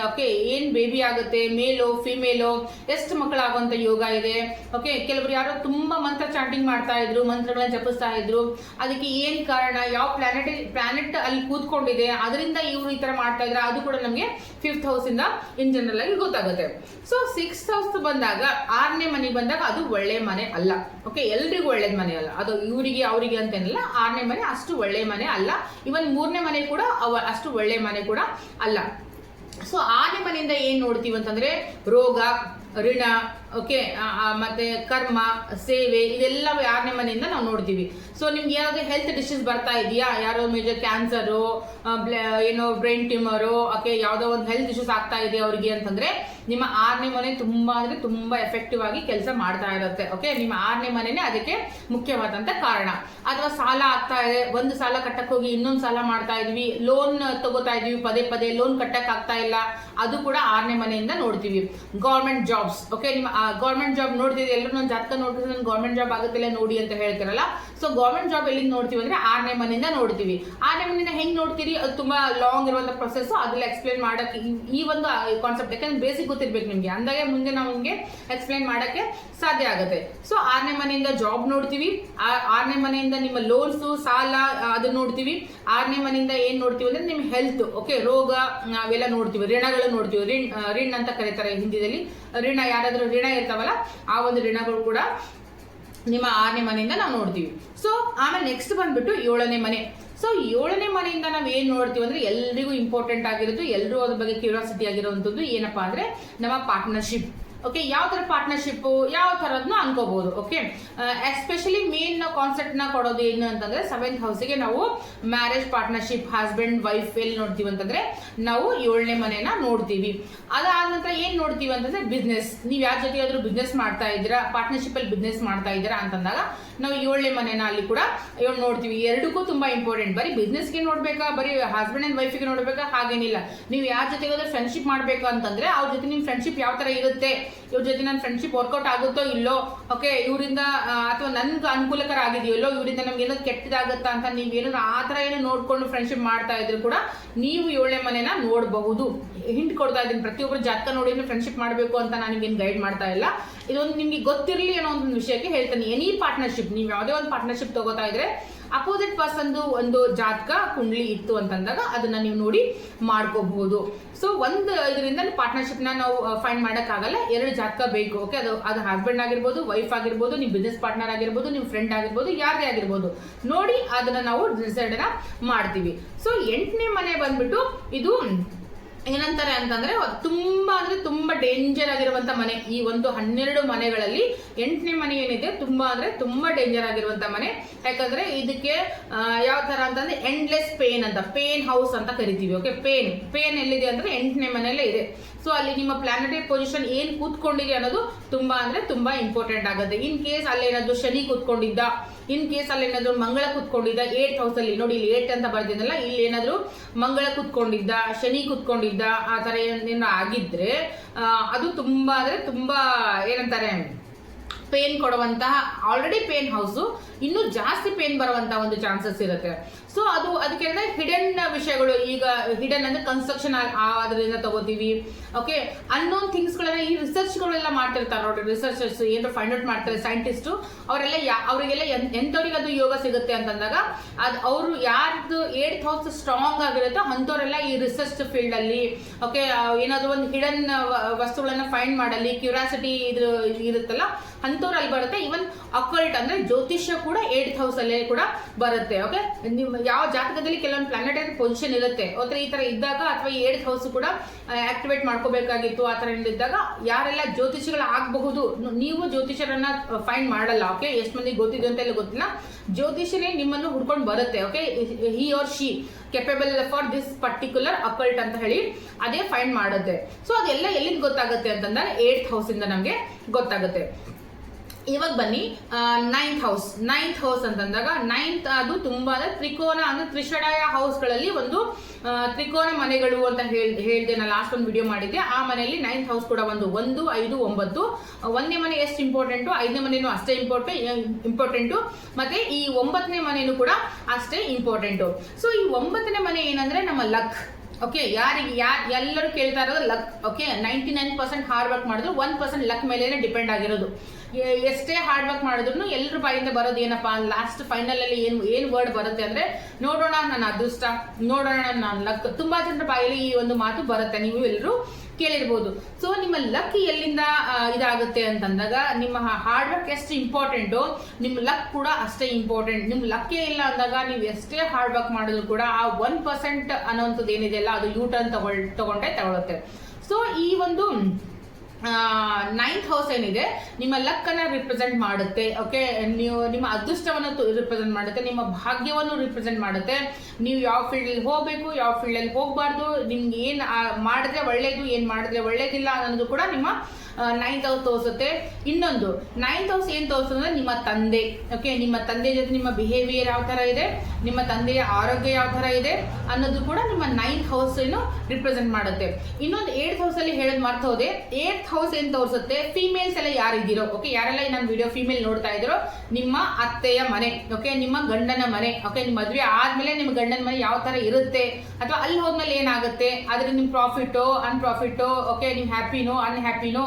ಓಕೆ, ಏನ್ ಬೇಬಿ ಆಗುತ್ತೆ, ಮೇಲೋ ಫಿಮೇಲೋ, ಎಷ್ಟು ಮಕ್ಕಳು ಆಗುವಂತ ಯೋಗ ಇದೆ. ಓಕೆ, ಕೆಲವರು ಯಾರೋ ತುಂಬಾ ಮಂತ್ರ ಚಾಟಿಂಗ್ ಮಾಡ್ತಾ ಇದ್ರು, ಮಂತ್ರಗಳನ್ನ ಜಪಿಸ್ತಾ ಇದ್ರು, ಅದಕ್ಕೆ ಏನ್ ಕಾರಣ, ಯಾವ ಪ್ಲಾನೆಟ್ ಅಲ್ಲಿ ಕೂತ್ಕೊಂಡಿದೆ, ಅದರಿಂದ ಇವರು ಈ ತರ ಮಾಡ್ತಾ ಇದ್ರೆ, ಅದು ಕೂಡ ನಮಗೆ 5th ಹೌಸ್ ಇಂದ ಇನ್ ಜನರಲ್ ಆಗಿ ಗೊತ್ತಾಗುತ್ತೆ. ಸೊ 6th ಹೌಸ್ ಬಂದಾಗ, 6ನೇ ಮನೆ ಬಂದಾಗ ಅದು ಒಳ್ಳೆ ಮನೆ ಅಲ್ಲ. ಓಕೆ, ಎಲ್ರಿಗೂ ಒಳ್ಳೇದ್ ಮನೆ ಅಲ್ಲ ಅದು, ಇವರಿಗೆ ಅವರಿಗೆ ಅಂತೇನಿಲ್ಲ. 6ನೇ ಮನೆ ಅಷ್ಟು ಒಳ್ಳೆ ಮನೆ ಅಲ್ಲ. ಇವನ್ 3ನೇ ಮನೆ ಕೂಡ ಅಷ್ಟು ಒಳ್ಳೆ ಮನೆ ಕೂಡ ಅಲ್ಲ. ಸೊ 6ನೇ ಮನೆಯಿಂದ ಏನ್ ನೋಡ್ತೀವಿ ಅಂತಂದ್ರೆ ರೋಗ, ಋಣ, ಓಕೆ, ಮತ್ತೆ ಕರ್ಮ, ಸೇವೆ, ಇದೆಲ್ಲ 6ನೇ ಮನೆಯಿಂದ ನಾವು ನೋಡ್ತೀವಿ. ಸೊ ನಿಮ್ಗೆ ಯಾವ್ದು ಹೆಲ್ತ್ ಡಿಸೀಸ್ ಬರ್ತಾ ಇದೆಯಾ, ಯಾರೋ ಮೇಜರ್ ಕ್ಯಾನ್ಸರು, ಏನೋ ಬ್ರೈನ್ ಟ್ಯೂಮರು, ಓಕೆ, ಯಾವ್ದೋ ಒಂದು ಹೆಲ್ತ್ ಇಶ್ಯೂಸ್ ಆಗ್ತಾ ಇದೆ ಅವ್ರಿಗೆ ಅಂತಂದ್ರೆ ನಿಮ್ಮ 6ನೇ ಮನೆ ತುಂಬಾ ಅಂದ್ರೆ ತುಂಬಾ ಎಫೆಕ್ಟಿವ್ ಆಗಿ ಕೆಲಸ ಮಾಡ್ತಾ ಇರುತ್ತೆ. ಓಕೆ, ನಿಮ್ಮ 6ನೇ ಮನೆನೇ ಅದಕ್ಕೆ ಮುಖ್ಯವಾದಂತ ಕಾರಣ. ಅಥವಾ ಸಾಲ ಆಗ್ತಾ ಇದೆ, ಒಂದು ಸಾಲ ಕಟ್ಟಕ್ ಹೋಗಿ ಇನ್ನೊಂದು ಸಾಲ ಮಾಡ್ತಾ ಇದೀವಿ, ಲೋನ್ ತಗೋತಾ ಇದೀವಿ, ಪದೇ ಪದೇ ಲೋನ್ ಕಟ್ಟಕ್ ಆಗ್ತಾ ಇಲ್ಲ, ಅದು ಕೂಡ 6ನೇ ಮನೆಯಿಂದ ನೋಡ್ತೀವಿ. ಗೌರ್ಮೆಂಟ್ ಜಾಬ್ಸ್, ಓಕೆ, ನಿಮ್ಮ ಗೌರ್ಮೆಂಟ್ ಜಾಬ್ ನೋಡ್ತಿದ್ವಿ, ಎಲ್ಲರೂ ನಾನು ಜಾತಕ ನೋಡ್ತಿದ್ರೆ ನನ್ ಗೌರ್ಮೆಂಟ್ ಜಾಬ್ ಆಗುತ್ತಿಲ್ಲ ನೋಡಿ ಅಂತ ಹೇಳ್ತಿರಲ್ಲ. ಸೊ ಗೌರ್ಮೆಂಟ್ ಜಾಬ್ ಎಲ್ಲಿಂದ ನೋಡ್ತೀವಿ ಅಂದ್ರೆ 6ನೇ ಮನೆಯಿಂದ ನೋಡ್ತೀವಿ. 6ನೇ ಮನೆಯಿಂದ ಹೆಂಗ್ ನೋಡ್ತೀರಿ, ಅದು ತುಂಬಾ ಲಾಂಗ್ ಇರುವಂತ ಪ್ರೊಸೆಸ್. ಅದೆಲ್ಲ ಎಕ್ಸ್ಪ್ಲೇನ್ ಮಾಡಕ್ಕೆ ಈ ಒಂದು ಕಾನ್ಸೆಪ್ಟ್, ಯಾಕಂದ್ರೆ ಬೇಸಿಕ್ ಗೊತ್ತಿರ್ಬೇಕು ನಿಮ್ಗೆ, ಅಂದಾಗ ಮುಂದೆ ನಾವು ನಿಮ್ಗೆ ಎಕ್ಸ್ಪ್ಲೇನ್ ಮಾಡಕ್ಕೆ ಸಾಧ್ಯ ಆಗುತ್ತೆ. ಸೊ 6ನೇ ಮನೆಯಿಂದ ಜಾಬ್ ನೋಡ್ತೀವಿ, 6ನೇ ಮನೆಯಿಂದ ನಿಮ್ಮ ಲೋನ್ಸ್, ಸಾಲ, ಅದು ನೋಡ್ತೀವಿ. 6ನೇ ಮನೆಯಿಂದ ಏನ್ ನೋಡ್ತೀವಿ ಅಂದ್ರೆ ನಿಮ್ ಹೆಲ್ತ್, ಓಕೆ, ರೋಗ, ಅವೆಲ್ಲ ನೋಡ್ತೀವಿ. ಋಣಗಳು ನೋಡ್ತೀವಿ, ಋಣ ಅಂತ ಕರೀತಾರೆ ಹಿಂದಿಯಲ್ಲಿ. ಋಣ, ಯಾರಾದ್ರೂ ಋಣ ಇರ್ತಾವಲ್ಲ, ಆ ಒಂದು ಋಣಗಳು ಕೂಡ ನಿಮ್ಮ 6ನೇ ಮನೆಯಿಂದ ನಾವು ನೋಡ್ತೀವಿ. ಸೊ ಆಮೇಲೆ ನೆಕ್ಸ್ಟ್ ಬಂದ್ಬಿಟ್ಟು 7ನೇ ಮನೆ. ಸೊ 7ನೇ ಮನೆಯಿಂದ ನಾವ್ ಏನ್ ನೋಡ್ತೀವಿ ಅಂದ್ರೆ ಎಲ್ರಿಗೂ ಇಂಪಾರ್ಟೆಂಟ್ ಆಗಿರೋದು, ಎಲ್ಲರೂ ಅದ್ರ ಬಗ್ಗೆ ಕ್ಯೂರಿಯಾಸಿಟಿ ಆಗಿರುವಂತದ್ದು ಏನಪ್ಪಾ ಅಂದ್ರೆ ನಮ್ಮ ಪಾರ್ಟ್ನರ್ಶಿಪ್. ಓಕೆ, ಯಾವ ತರ ಪಾರ್ಟ್ನರ್ಶಿಪ್, ಯಾವ ತರದ್ನ ಅನ್ಕೋಬಹುದು. ಓಕೆ, ಎಸ್ಪೆಷಲಿ ಮೇನ್ ಕಾನ್ಸೆಪ್ಟ್ ನ ಕೊಡೋದು ಏನು ಅಂತಂದ್ರೆ 7th ಹೌಸ್ಗೆ ನಾವು ಮ್ಯಾರೇಜ್ ಪಾರ್ಟ್ನರ್ಶಿಪ್, ಹಸ್ಬೆಂಡ್ ವೈಫ್ ಎಲ್ಲಿ ನೋಡ್ತೀವಿ ಅಂತಂದ್ರೆ ನಾವು 7ನೇ ಮನೆನ ನೋಡ್ತೀವಿ. ಅದಾದ ನಂತರ ಏನ್ ನೋಡ್ತೀವಿ ಅಂತಂದ್ರೆ ಬಿಸ್ನೆಸ್. ನೀವ್ ಯಾರ ಜೊತೆ ಆದ್ರೂ ಬಿಸ್ನೆಸ್ ಮಾಡ್ತಾ ಇದ್ದೀರಾ, ಪಾರ್ಟ್ನರ್ಶಿಪ್ ಅಲ್ಲಿ ಬಿಸ್ನೆಸ್ ಮಾಡ್ತಾ ಇದ್ದೀರಾ ಅಂತಂದಾಗ ನಾವು 7ನೇ ಮನೆನ ಅಲ್ಲಿ ಕೂಡ ನೋಡ್ತೀವಿ. ಎರಡಕ್ಕೂ ತುಂಬಾ ಇಂಪಾರ್ಟೆಂಟ್. ಬರೀ ಬಿಸ್ನೆಸ್ಗೆ ನೋಡ್ಬೇಕಾ, ಬರೀ ಹಸ್ಬೆಂಡ್ ಅಂಡ್ ವೈಫ್ಗೆ ನೋಡ್ಬೇಕಾ, ಹಾಗೇನಿಲ್ಲ. ನೀವು ಯಾರ ಜೊತೆಗಾದ್ರೂ ಫ್ರೆಂಡ್ಶಿಪ್ ಮಾಡ್ಬೇಕು ಅಂತಂದ್ರೆ ಅವ್ರ ಜೊತೆ ನಿಮ್ ಫ್ರೆಂಡ್ಶಿಪ್ ಯಾವ ತರ ಇರುತ್ತೆ, ಇವ್ರ ಜೊತೆ ನನ್ನ ಫ್ರೆಂಡ್ಶಿಪ್ ವರ್ಕೌಟ್ ಆಗುತ್ತೋ ಇಲ್ಲೋ, ಓಕೆ, ಇವರಿಂದ ಅಥವಾ ನನ್ಗೆ ಅನುಕೂಲಕರ ಆಗಿದೆಯಲ್ಲೋ, ಇವರಿಂದ ನಮ್ಗೆ ಏನಾದ್ರು ಕೆಟ್ಟದಾಗುತ್ತಾ ಅಂತ ನೀವೇನಾದ್ರು ಆ ತರ ಏನೋ ನೋಡ್ಕೊಂಡು ಫ್ರೆಂಡ್ಶಿಪ್ ಮಾಡ್ತಾ ಇದ್ರು ಕೂಡ ನೀವು 7ನೇ ಮನೆನ ನೋಡಬಹುದು. ಹಿಂಟ್ ಕೊಡ್ತಾ ಇದ್ದೀನಿ, ಪ್ರತಿಯೊಬ್ಬರು ಜಾತಕ ನೋಡಿ ಫ್ರೆಂಡ್ಶಿಪ್ ಮಾಡಬೇಕು ಅಂತ ನನಗೇನು ಗೈಡ್ ಮಾಡ್ತಾ ಇಲ್ಲ. ಇದೊಂದು ನಿಮ್ಗೆ ಗೊತ್ತಿರಲಿ ಅನ್ನೋ ಒಂದು ವಿಷಯಕ್ಕೆ ಹೇಳ್ತಾನೆ. ಎನಿ ಪಾರ್ಟ್ನರ್ಶಿಪ್, ನೀವು ಯಾವುದೇ ಒಂದು ಪಾರ್ಟ್ನರ್ಶಿಪ್ ತಗೋತಾ ಇದ್ರೆ ಅಪೋಸಿಟ್ ಪರ್ಸನ್ ಒಂದು ಜಾತಕ ಕುಂಡ್ಲಿ ಇತ್ತು ಅಂತಂದಾಗ ಅದನ್ನ ನೀವು ನೋಡಿ ಮಾಡ್ಕೋಬಹುದು. ಸೊ ಒಂದು ಇದರಿಂದ ಪಾರ್ಟ್ನರ್ಶಿಪ್ ನ ನಾವು ಫೈಂಡ್ ಮಾಡಕ್ ಆಗಲ್ಲ, 2 ಜಾತಕ ಬೇಕು. ಓಕೆ, ಅದು ಹಸ್ಬೆಂಡ್ ಆಗಿರ್ಬೋದು, ವೈಫ್ ಆಗಿರ್ಬೋದು, ನಿಮ್ ಬಿಸ್ನೆಸ್ ಪಾರ್ಟ್ನರ್ ಆಗಿರ್ಬೋದು, ನಿಮ್ ಫ್ರೆಂಡ್ ಆಗಿರ್ಬೋದು, ಯಾರದೇ ಆಗಿರ್ಬೋದು, ನೋಡಿ ಅದನ್ನ ನಾವು ಡಿಸೈಡ್ ಮಾಡ್ತೀವಿ. ಸೊ 8ನೇ ಮನೆ ಬಂದ್ಬಿಟ್ಟು ಇದು ಏನಂತಾರೆ ಅಂತಂದ್ರೆ ತುಂಬಾ ಅಂದ್ರೆ ತುಂಬಾ ಡೇಂಜರ್ ಆಗಿರುವಂತ ಮನೆ. ಈ ಒಂದು 12 ಮನೆಗಳಲ್ಲಿ 8ನೇ ಮನೆ ಏನಿದೆ ತುಂಬಾ ಅಂದ್ರೆ ತುಂಬಾ ಡೇಂಜರ್ ಆಗಿರುವಂತ ಮನೆ. ಯಾಕಂದ್ರೆ ಇದಕ್ಕೆ ಯಾವ ತರ ಅಂತಂದ್ರೆ ಎಂಡ್ಲೆಸ್ ಪೇನ್ ಅಂತ, ಪೇನ್ ಹೌಸ್ ಅಂತ ಕರಿತೀವಿ. ಓಕೆ, ಪೇನ್ ಎಲ್ಲಿದೆ ಅಂದ್ರೆ 8ನೇ ಮನೆಯಲ್ಲೇ ಇದೆ. ಸೊ ಅಲ್ಲಿ ನಿಮ್ಮ ಪ್ಲಾನೆಟರಿ ಪೊಸಿಷನ್ ಏನ್ ಕೂತ್ಕೊಂಡಿದೆ ಅನ್ನೋದು ತುಂಬಾ ಅಂದ್ರೆ ತುಂಬಾ ಇಂಪಾರ್ಟೆಂಟ್ ಆಗುತ್ತೆ. ಇನ್ ಕೇಸ್ ಅಲ್ಲೇನಾದ್ರು ಶನಿ ಕೂತ್ಕೊಂಡಿದ್ದ, ಇನ್ ಕೇಸ್ ಅಲ್ಲಿ ಏನಾದ್ರು ಮಂಗಳ ಕೂತ್ಕೊಂಡಿದ್ದ 8th ಹೌಸ್ ಅಲ್ಲಿ, ನೋಡಿ ಇಲ್ಲಿ 8 ಅಂತ ಬರ್ದಿದ್ದಲ್ಲ, ಇಲ್ಲಿ ಏನಾದ್ರು ಮಂಗಳ ಕೂತ್ಕೊಂಡಿದ್ದ, ಶನಿ ಕೂತ್ಕೊಂಡಿದ್ದ, ಆ ತರ ಏನಾದ್ರು ಆಗಿದ್ರೆ ಅದು ತುಂಬಾ ಅಂದ್ರೆ ತುಂಬಾ ಏನಂತಾರೆ ಪೇನ್ ಕೊಡುವಂತಹ, ಆಲ್ರೆಡಿ ಪೇನ್ ಹೌಸ್ ಇನ್ನೂ ಜಾಸ್ತಿ ಪೇನ್ ಬರುವಂತಹ ಒಂದು ಚಾನ್ಸಸ್ ಇರುತ್ತೆ. ಸೊ ಅದಕ್ಕೆ ಹಿಡನ್ ವಿಷಯಗಳು, ಈಗ ಹಿಡನ್ ಅಂದ್ರೆ ಕನ್ಸ್ಟ್ರಕ್ಷನ್ ಅದರಿಂದ ತಗೋತೀವಿ. ಓಕೆ, ಅನ್ನೋನ್ ಥಿಂಗ್ಸ್ ಗಳನ್ನ ಈ ರಿಸರ್ಚ್ ಗಳೆಲ್ಲ ಮಾಡ್ತಿರ್ತಾರೆ ನೋಡಿ, ರಿಸರ್ಚರ್ಸ್ ಏನಾದ್ರು ಫೈಂಡ್ ಔಟ್ ಮಾಡ್ತಾರೆ, ಸೈಂಟಿಸ್ಟ್ ಅವರಿಗೆಲ್ಲ ಎಂತವ್ರಿಗೆ ಅದು ಯೋಗ ಸಿಗುತ್ತೆ ಅಂತಂದಾಗ ಅವರು ಯಾರ್ದು 8th ಹೌಸ್ ಸ್ಟ್ರಾಂಗ್ ಆಗಿರುತ್ತೋ ಅಂತವರೆಲ್ಲ ಈ ರಿಸರ್ಚ್ ಫೀಲ್ಡ್ ಅಲ್ಲಿ, ಓಕೆ, ಏನಾದ್ರು ಒಂದು ಹಿಡನ್ ವಸ್ತುಗಳನ್ನ ಫೈಂಡ್ ಮಾಡಲಿ ಕ್ಯೂರಿಯಾಸಿಟಿ ಇರುತ್ತಲ್ಲ ಅಂತವ್ರು ಅಲ್ಲಿ ಬರುತ್ತೆ. ಈವನ್ ಅಕಲ್ಟ್ ಅಂದ್ರೆ ಜ್ಯೋತಿಷ್ಯ ಕೂಡ 8th ಹೌಸ್ ಅಲ್ಲೇ ಕೂಡ ಬರುತ್ತೆ. ಓಕೆ, ನಿಮ್ಮ ಯಾವ ಜಾತಕದಲ್ಲಿ ಕೆಲವೊಂದು ಪ್ಲಾನೆಟರಿ ಪೊಸಿಷನ್ ಇರುತ್ತೆ, ಈ ತರ ಇದ್ದಾಗ ಅಥವಾ 8th ಹೌಸ್ ಕೂಡ ಆಕ್ಟಿವೇಟ್ ಮಾಡ್ಕೋಬೇಕಾಗಿತ್ತು, ಆ ತರ ಇದ್ದಾಗ ಯಾರೆಲ್ಲ ಜ್ಯೋತಿಷಿಗಳು ಆಗಬಹುದು, ನೀವು ಜ್ಯೋತಿಷರನ್ನ ಫೈಂಡ್ ಮಾಡಲ್ಲ. ಓಕೆ, ಎಷ್ಟು ಮಂದಿ ಗೊತ್ತಿದೆ ಅಂತ ಎಲ್ಲ ಗೊತ್ತಿಲ್ಲ, ಜ್ಯೋತಿಷನೇ ನಿಮ್ಮನ್ನು ಹುಡ್ಕೊಂಡು ಬರುತ್ತೆ. Okay, he or she capable for this particular occult ಅಂತ ಹೇಳಿ ಅದೇ ಫೈಂಡ್ ಮಾಡುತ್ತೆ. ಸೊ ಅದೆಲ್ಲ ಎಲ್ಲಿಂದ ಗೊತ್ತಾಗುತ್ತೆ ಅಂತಂದ್ರೆ 8th ಹೌಸ್ ಇಂದ ನಮ್ಗೆ ಗೊತ್ತಾಗುತ್ತೆ. ಇವಾಗ ಬನ್ನಿ 9th ಹೌಸ್ ಅಂತಂದಾಗ 9th ಅದು ತುಂಬಾ ತ್ರಿಕೋನ ಅಂದ್ರೆ ತ್ರಿಷಡಾಯ ಹೌಸ್ ಗಳಲ್ಲಿ ಒಂದು ತ್ರಿಕೋನ ಮನೆಗಳು ಅಂತ ಹೇಳ್ದೆ ನಾನು ಲಾಸ್ಟ್ ಒಂದು ವಿಡಿಯೋ ಮಾಡಿದ್ದೆ. ಆ ಮನೆಯಲ್ಲಿ 9th ಹೌಸ್ ಕೂಡ ಒಂದು 1, 5, 9 ಒಂದನೇ ಮನೆ ಎಷ್ಟು ಇಂಪಾರ್ಟೆಂಟು, 5ನೇ ಮನೆಯೂ ಅಷ್ಟೇ ಇಂಪಾರ್ಟೆಂಟು, ಮತ್ತೆ ಈ 9ನೇ ಮನೆಯೂ ಕೂಡ ಅಷ್ಟೇ ಇಂಪಾರ್ಟೆಂಟು. ಸೊ ಈ 9ನೇ ಮನೆ ಏನಂದ್ರೆ ನಮ್ಮ ಲಕ್. ಓಕೆ, ಎಲ್ಲರೂ ಕೇಳ್ತಾ ಇರೋದು ಲಕ್. ಓಕೆ, 99% ಹಾರ್ಡ್ ವರ್ಕ್ ಮಾಡಿದ್ರು 1% ಲಕ್ ಮೇಲೆ ಡಿಪೆಂಡ್ ಆಗಿರೋದು. ಎಷ್ಟೇ ಹಾರ್ಡ್ ವರ್ಕ್ ಮಾಡಿದ್ರು ಎಲ್ಲರ ಬಾಯಿಂದ ಬರೋದು ಏನಪ್ಪಾ, ಲಾಸ್ಟ್ ಫೈನಲ್ ಅಲ್ಲಿ ಏನ್ ವರ್ಡ್ ಬರುತ್ತೆ ಅಂದ್ರೆ ನೋಡೋಣ ನನ್ನ ಅದೃಷ್ಟ, ನೋಡೋಣ ನನ್ನ ಲಕ್. ತುಂಬಾ ಜನರ ಬಾಯಲ್ಲಿ ಈ ಒಂದು ಮಾತು ಬರುತ್ತೆ, ನೀವು ಎಲ್ಲರೂ ಕೇಳಿರ್ಬೋದು. ಸೊ ನಿಮ್ಮ ಲಕ್ ಎಲ್ಲಿಂದ ಇದಾಗುತ್ತೆ ಅಂತಂದಾಗ ನಿಮ್ಮ ಹಾರ್ಡ್ ವರ್ಕ್ ಎಷ್ಟು ಇಂಪಾರ್ಟೆಂಟು, ನಿಮ್ಮ ಲಕ್ ಕೂಡ ಅಷ್ಟೇ ಇಂಪಾರ್ಟೆಂಟ್. ನಿಮ್ ಲಕ್ಕೇ ಇಲ್ಲ ಅಂದಾಗ ನೀವು ಎಷ್ಟೇ ಹಾರ್ಡ್ ವರ್ಕ್ ಮಾಡಿದ್ರು ಕೂಡ ಆ 1% ಅನ್ನೋಂಥದ್ದು ಏನಿದೆಯಲ್ಲ ಅದು ಯೂಟರ್ನ್ ತಗೊಂಡೇ ತಗೊಳುತ್ತೆ. ಸೊ ಈ ಒಂದು 9th ಹೌಸ್ ಏನಿದೆ ನಿಮ್ಮ ಲಕ್ ಅನ್ನ ರಿಪ್ರೆಸೆಂಟ್ ಮಾಡುತ್ತೆ. ಓಕೆ, ನೀವು ನಿಮ್ಮ ಅದೃಷ್ಟವನ್ನು ರಿಪ್ರೆಸೆಂಟ್ ಮಾಡುತ್ತೆ, ನಿಮ್ಮ ಭಾಗ್ಯವನ್ನು ರಿಪ್ರೆಸೆಂಟ್ ಮಾಡುತ್ತೆ. ನೀವು ಯಾವ ಫೀಲ್ಡ್ ಅಲ್ಲಿ ಹೋಗ್ಬೇಕು, ಯಾವ ಫೀಲ್ಡ್ ಅಲ್ಲಿ ಹೋಗ್ಬಾರ್ದು, ನಿಮ್ಗೆ ಏನ್ ಮಾಡಿದ್ರೆ ಒಳ್ಳೇದು, ಏನ್ ಮಾಡಿದ್ರೆ ಒಳ್ಳೇದಿಲ್ಲ ಅನ್ನೋದು ಕೂಡ ನಿಮ್ಮ 9th ಹೌಸ್ ತೋರಿಸುತ್ತೆ. ಇನ್ನೊಂದು 9th ಹೌಸ್ ಏನ್ ತೋರಿಸ್ತಂದ್ರೆ ನಿಮ್ಮ ತಂದೆ. ಓಕೆ, ನಿಮ್ಮ ತಂದೆ ಜೊತೆ ನಿಮ್ಮ ಬಿಹೇವಿಯರ್ ಯಾವ ತರ ಇದೆ, ನಿಮ್ಮ ತಂದೆಯ ಆರೋಗ್ಯ ಯಾವ ತರ ಇದೆ ಅನ್ನೋದು ಕೂಡ ನಿಮ್ಮ 9th ಹೌಸ್ ಏನು ರಿಪ್ರೆಸೆಂಟ್ ಮಾಡುತ್ತೆ. ಇನ್ನೊಂದು 8th ಹೌಸ್ ಅಲ್ಲಿ ಹೇಳೋದು ಮರ್ತು ಹೋದೆ. 8th ಹೌಸ್ ಏನ್ ತೋರಿಸುತ್ತೆ, ಫಿಮೇಲ್ಸ್ ಎಲ್ಲ ಯಾರಿದ್ದೀರೋ, ಓಕೆ, ಯಾರೆಲ್ಲ ನನ್ನ ವಿಡಿಯೋ ಫಿಮೇಲ್ ನೋಡ್ತಾ ಇದ್ದೀರೋ, ನಿಮ್ಮ ಅತ್ತೆಯ ಮನೆ, ಓಕೆ, ನಿಮ್ಮ ಗಂಡನ ಮನೆ, ಓಕೆ, ನಿಮ್ಮ ಮದುವೆ ಆದ್ಮೇಲೆ ನಿಮ್ಮ ಗಂಡನ ಮನೆ ಯಾವ ತರ ಇರುತ್ತೆ, ಅಥವಾ ಅಲ್ಲಿ ಹೋದ್ಮೇಲೆ ಏನಾಗುತ್ತೆ, ಆದ್ರೆ ನಿಮ್ ಪ್ರಾಫಿಟೋ ಅನ್ಪ್ರಾಫಿಟೋ, ಓಕೆ, ನಿಮ್ ಹ್ಯಾಪಿನೋ ಅನ್ಹ್ಯಾಪಿನೋ,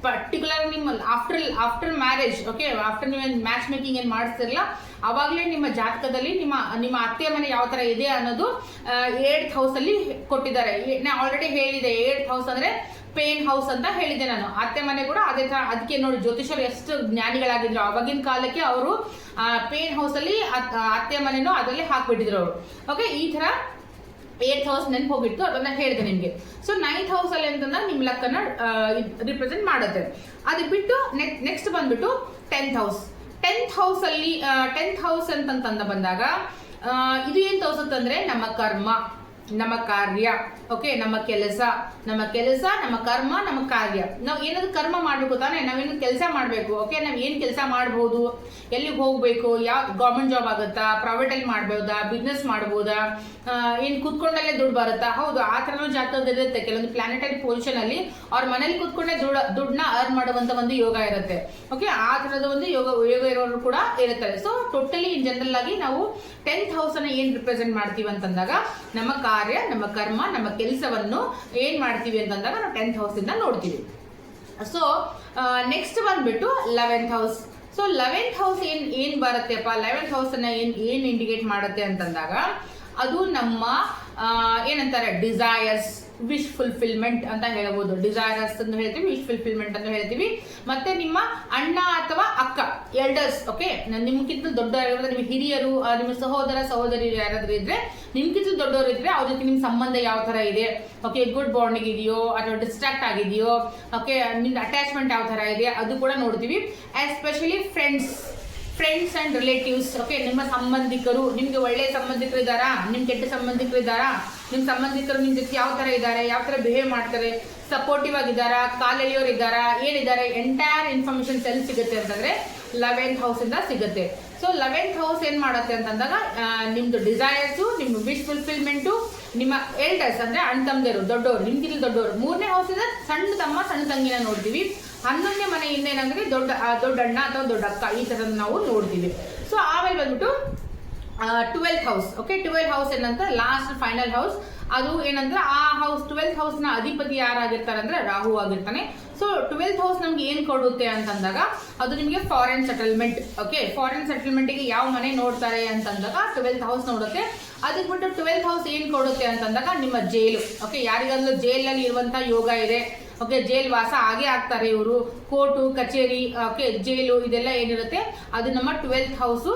ಪರ್ಟಿಕ್ಯುಲರ್ ನಿಮ್ಮ ಆಫ್ಟರ್ ಮ್ಯಾರೇಜ್, ಓಕೆ, ಆಫ್ಟರ್ ನೀವು ಮ್ಯಾಚ್ ಮೇಕಿಂಗ್ ಏನ್ ಮಾಡಿಸ್ತಿರಲ್ಲ ಅವಾಗಲೇ ನಿಮ್ಮ ಜಾತಕದಲ್ಲಿ ನಿಮ್ಮ ಅತ್ತೆ ಮನೆ ಯಾವ ತರ ಇದೆ ಅನ್ನೋದು 8th ಹೌಸ್ ಅಲ್ಲಿ ಕೊಟ್ಟಿದ್ದಾರೆ. ನಾ ಆಲ್ರೆಡಿ ಹೇಳಿದೆ 8th ಹೌಸ್ ಅಂದ್ರೆ ಪೇನ್ ಹೌಸ್ ಅಂತ ಹೇಳಿದೆ ನಾನು. ಅತ್ತೆ ಮನೆ ಕೂಡ ಅದೇ ತರ. ಅದಕ್ಕೆ ನೋಡಿ ಜ್ಯೋತಿಷರು ಎಷ್ಟು ಜ್ಞಾನಿಗಳಾಗಿದ್ರು ಆವಾಗಿನ ಕಾಲಕ್ಕೆ, ಅವರು ಪೇನ್ ಹೌಸ್ ಅಲ್ಲಿ ಅತ್ತೆ ಮನೆನೂ ಅದರಲ್ಲಿ ಹಾಕ್ಬಿಟ್ಟಿದ್ರು ಅವರು. ಓಕೆ, ಈ ತರ 8th ಹೌಸ್ ನೆನಪು ಹೋಗಿತ್ತು, ಅದನ್ನ ಹೇಳಿದೆ ನಿಮ್ಗೆ. ಸೊ 9th ಹೌಸ್ ಅಲ್ಲಿ ಅಂತಂದ್ರೆ ನಿಮ್ ಲಕ್ ಅನ್ನ ರಿಪ್ರೆಸೆಂಟ್ ಮಾಡುತ್ತೆ. ಅದು ಬಿಟ್ಟು ನೆಕ್ಸ್ಟ್ ಬಂದ್ಬಿಟ್ಟು 10th ಹೌಸ್. 10th ಹೌಸ್ ಅಲ್ಲಿ 10th ಹೌಸ್ ಅಂತಂದ ಬಂದಾಗ ಇದು ಏನ್ ತೋರಿಸುತ್ತಂದ್ರೆ ನಮ್ಮ ಕರ್ಮ, ನಮ್ಮ ಕಾರ್ಯ, ಓಕೆ, ನಮ್ಮ ಕೆಲಸ, ನಮ್ಮ ಕರ್ಮ, ನಮ್ಮ ಕಾರ್ಯ. ನಾವು ಏನಾದ್ರು ಕರ್ಮ ಮಾಡ್ಬೇಕು ತಾನೆ, ನಾವೇನು ಕೆಲಸ ಮಾಡ್ಬೇಕು. ಓಕೆ, ನಾವ್ ಏನ್ ಕೆಲಸ ಮಾಡಬಹುದು, ಎಲ್ಲಿಗೆ ಹೋಗ್ಬೇಕು, ಯಾವ ಗೌರ್ಮೆಂಟ್ ಜಾಬ್ ಆಗುತ್ತಾ, ಪ್ರೈವೇಟ್ ಅಲ್ಲಿ ಮಾಡ್ಬೋದಾ, ಬಿಸ್ನೆಸ್ ಮಾಡ್ಬೋದಾ, ಏನ್ ಕುತ್ಕೊಂಡಲ್ಲೇ ದುಡ್ಡು ಬರುತ್ತಾ, ಹೌದು, ಆ ತರನೂ ಜಾತಕದಲ್ಲಿರುತ್ತೆ. ಕೆಲವೊಂದು ಪ್ಲಾನೆಟರಿ ಪೊಸಿಷನ್ ಅಲ್ಲಿ ಅವ್ರ ಮನೇಲಿ ಕುತ್ಕೊಂಡೆ ದುಡ್ಡನ್ನ ಅರ್ನ್ ಮಾಡುವಂತ ಒಂದು ಯೋಗ ಇರುತ್ತೆ. ಓಕೆ, ಆ ತರದ ಒಂದು ಯೋಗ ಇರೋರು ಕೂಡ ಇರುತ್ತಾರೆ. ಸೊ ಟೋಟಲಿ ಇನ್ ಜನರಲ್ ಆಗಿ ನಾವು 10th ಹೌಸ್ ಅನ್ನ ಏನ್ ರಿಪ್ರೆಸೆಂಟ್ ಮಾಡ್ತೀವಿ ಅಂತಂದಾಗ ನಮ್ಮ ಕಾರ್ಯ, ನಮ್ಮ ಕರ್ಮ, ನಮ್ಮ ಕೆಲಸವನ್ನು ಏನ್ ಮಾಡ್ತೀವಿ ಅಂತಂದಾಗ ನಾವು 10th ಹೌಸ್ ಇಂದ ನೋಡ್ತೀವಿ. ಸೊ ನೆಕ್ಸ್ಟ್ ಬಂದ್ಬಿಟ್ಟು 11th house. So 11th house ಏನ್ ಬರುತ್ತೆಪ್ಪ, 11th ಹೌಸ್ ಅನ್ನ ಏನ್ ಇಂಡಿಕೇಟ್ ಮಾಡುತ್ತೆ ಅಂತಂದಾಗ ಅದು ನಮ್ಮ ಏನಂತಾರೆ ಡಿಸೈರ್ಸ್, ವಿಶ್ ಫುಲ್ಫಿಲ್ಮೆಂಟ್ ಅಂತ ಹೇಳಬಹುದು. ಡಿಸೈರಸ್ ಅಂತ ಹೇಳ್ತೀವಿ, ವಿಶ್ ಫುಲ್ಫಿಲ್ಮೆಂಟ್ ಅಂತ ಹೇಳ್ತೀವಿ. ಮತ್ತೆ ನಿಮ್ಮ ಅಣ್ಣ ಅಥವಾ ಅಕ್ಕ, ಎಲ್ಡರ್ಸ್, ಓಕೆ, ನಿಮ್ಗಿಂತ ದೊಡ್ಡವರಾಗಿರೋದು ನಿಮ್ಮ ಹಿರಿಯರು, ನಿಮ್ಮ ಸಹೋದರಿ ಯಾರಾದ್ರೂ ಇದ್ರೆ, ನಿಮ್ಗಿಂತ ದೊಡ್ಡವರು ಇದ್ರೆ ಅವ್ರ ಜೊತೆ ನಿಮ್ ಸಂಬಂಧ ಯಾವ ತರ ಇದೆ, ಓಕೆ, ಗುಡ್ ಬಾಂಡಿಂಗ್ ಇದೆಯೋ ಅಥವಾ ಡಿಸ್ಟ್ರಾಕ್ಟ್ ಆಗಿದೆಯೋ, ಓಕೆ, ನಿಮ್ದು ಅಟ್ಯಾಚ್ಮೆಂಟ್ ಯಾವ ತರ ಇದೆ ಅದು ಕೂಡ ನೋಡ್ತೀವಿ. Especially friends and relatives, okay, ನಿಮ್ಮ ಸಂಬಂಧಿಕರು, ನಿಮ್ಗೆ ಒಳ್ಳೆಯ ಸಂಬಂಧಿಕರು ಇದ್ದಾರಾ, ನಿಮ್ ಕೆಟ್ಟ ಸಂಬಂಧಿಕರು ಇದ್ದಾರಾ, ನಿಮ್ ಸಂಬಂಧಿಕರು ನಿಮ್ ಜೊತೆ ಯಾವ ತರ ಇದ್ದಾರೆ, ಯಾವ ತರ ಬಿಹೇವ್ ಮಾಡ್ತಾರೆ, ಸಪೋರ್ಟಿವ್ ಆಗಿದ್ದಾರಾ, ಕಾಲೆಳೆಯೋರು ಇದ್ದಾರಾ, ಏನಿದ್ದಾರೆ, ಎಂಟೈರ್ ಇನ್ಫಾರ್ಮೇಶನ್ ಎಲ್ಲಿ ಸಿಗುತ್ತೆ ಅಂತಂದ್ರೆ 11th ಹೌಸ್ ಇಂದ ಸಿಗುತ್ತೆ. ಸೊ 11th ಹೌಸ್ ಏನ್ ಮಾಡುತ್ತೆ ಅಂತಂದಾಗ ನಿಮ್ದು ಡಿಸೈರ್ಸು, ನಿಮ್ಮ ವಿಶ್ ಫುಲ್ಫಿಲ್ಮೆಂಟು, ನಿಮ್ಮ ಎಲ್ಡರ್ಸ್ ಅಂದ್ರೆ ಅಣ್ಣ ತಮ್ಮದಿರು ದೊಡ್ಡವರು, ನಿಮ್ಗಿಲ್ಲಿ ದೊಡ್ಡವರು. 3ನೇ ಹೌಸ್ ಇಂದ ಸಣ್ಣ ತಮ್ಮ ಸಣ್ಣ ತಂಗಿನ ನೋಡ್ತೀವಿ. 11ನೇ ಮನೆಯಿಂದ ಏನಂದ್ರೆ ದೊಡ್ಡ ಅಣ್ಣ ಅಥವಾ ದೊಡ್ಡ ಅಕ್ಕ ಈ ತರದ್ ನಾವು ನೋಡ್ತೀವಿ. ಸೊ ಆಮೇಲೆ ಬಂದ್ಬಿಟ್ಟು 12th house. Okay, 12th house ಏನಂತ ಲಾಸ್ಟ್ ಫೈನಲ್ ಹೌಸ್. ಅದು ಏನಂದ್ರೆ ಆ ಹೌಸ್ 12th ಹೌಸ್ ನ ಅಧಿಪತಿ ಯಾರಾಗಿರ್ತಾರೆ ಅಂದ್ರೆ ರಾಹು ಆಗಿರ್ತಾನೆ. ಸೊ 12th ಹೌಸ್ ನಮ್ಗೆ ಏನ್ ಕೊಡುತ್ತೆ ಅಂತಂದಾಗ ಅದು ನಿಮಗೆ foreign settlement. Okay, foreign settlement ಗೆ ಯಾವ ಮನೆ ನೋಡ್ತಾರೆ ಅಂತಂದಾಗ 12th ಹೌಸ್ ನೋಡುತ್ತೆ. ಅದಕ್ಕೆ ಬಿಟ್ಟು 12th ಹೌಸ್ ಏನ್ ಕೊಡುತ್ತೆ ಅಂತಂದಾಗ ನಿಮ್ಮ ಜೈಲು. ಓಕೆ, ಯಾರಿಗಾದ್ರೂ ಜೈಲಲ್ಲಿ ಇರುವಂತ ಯೋಗ ಇದೆ, ಓಕೆ, ಜೈಲ್ ವಾಸ ಆಗೇ ಆಗ್ತಾರೆ ಇವರು. ಕೋರ್ಟು ಕಚೇರಿ, ಓಕೆ, ಜೈಲು ಇದೆಲ್ಲ ಏನಿರುತ್ತೆ ಅದು ನಮ್ಮ 12th ಹೌಸ್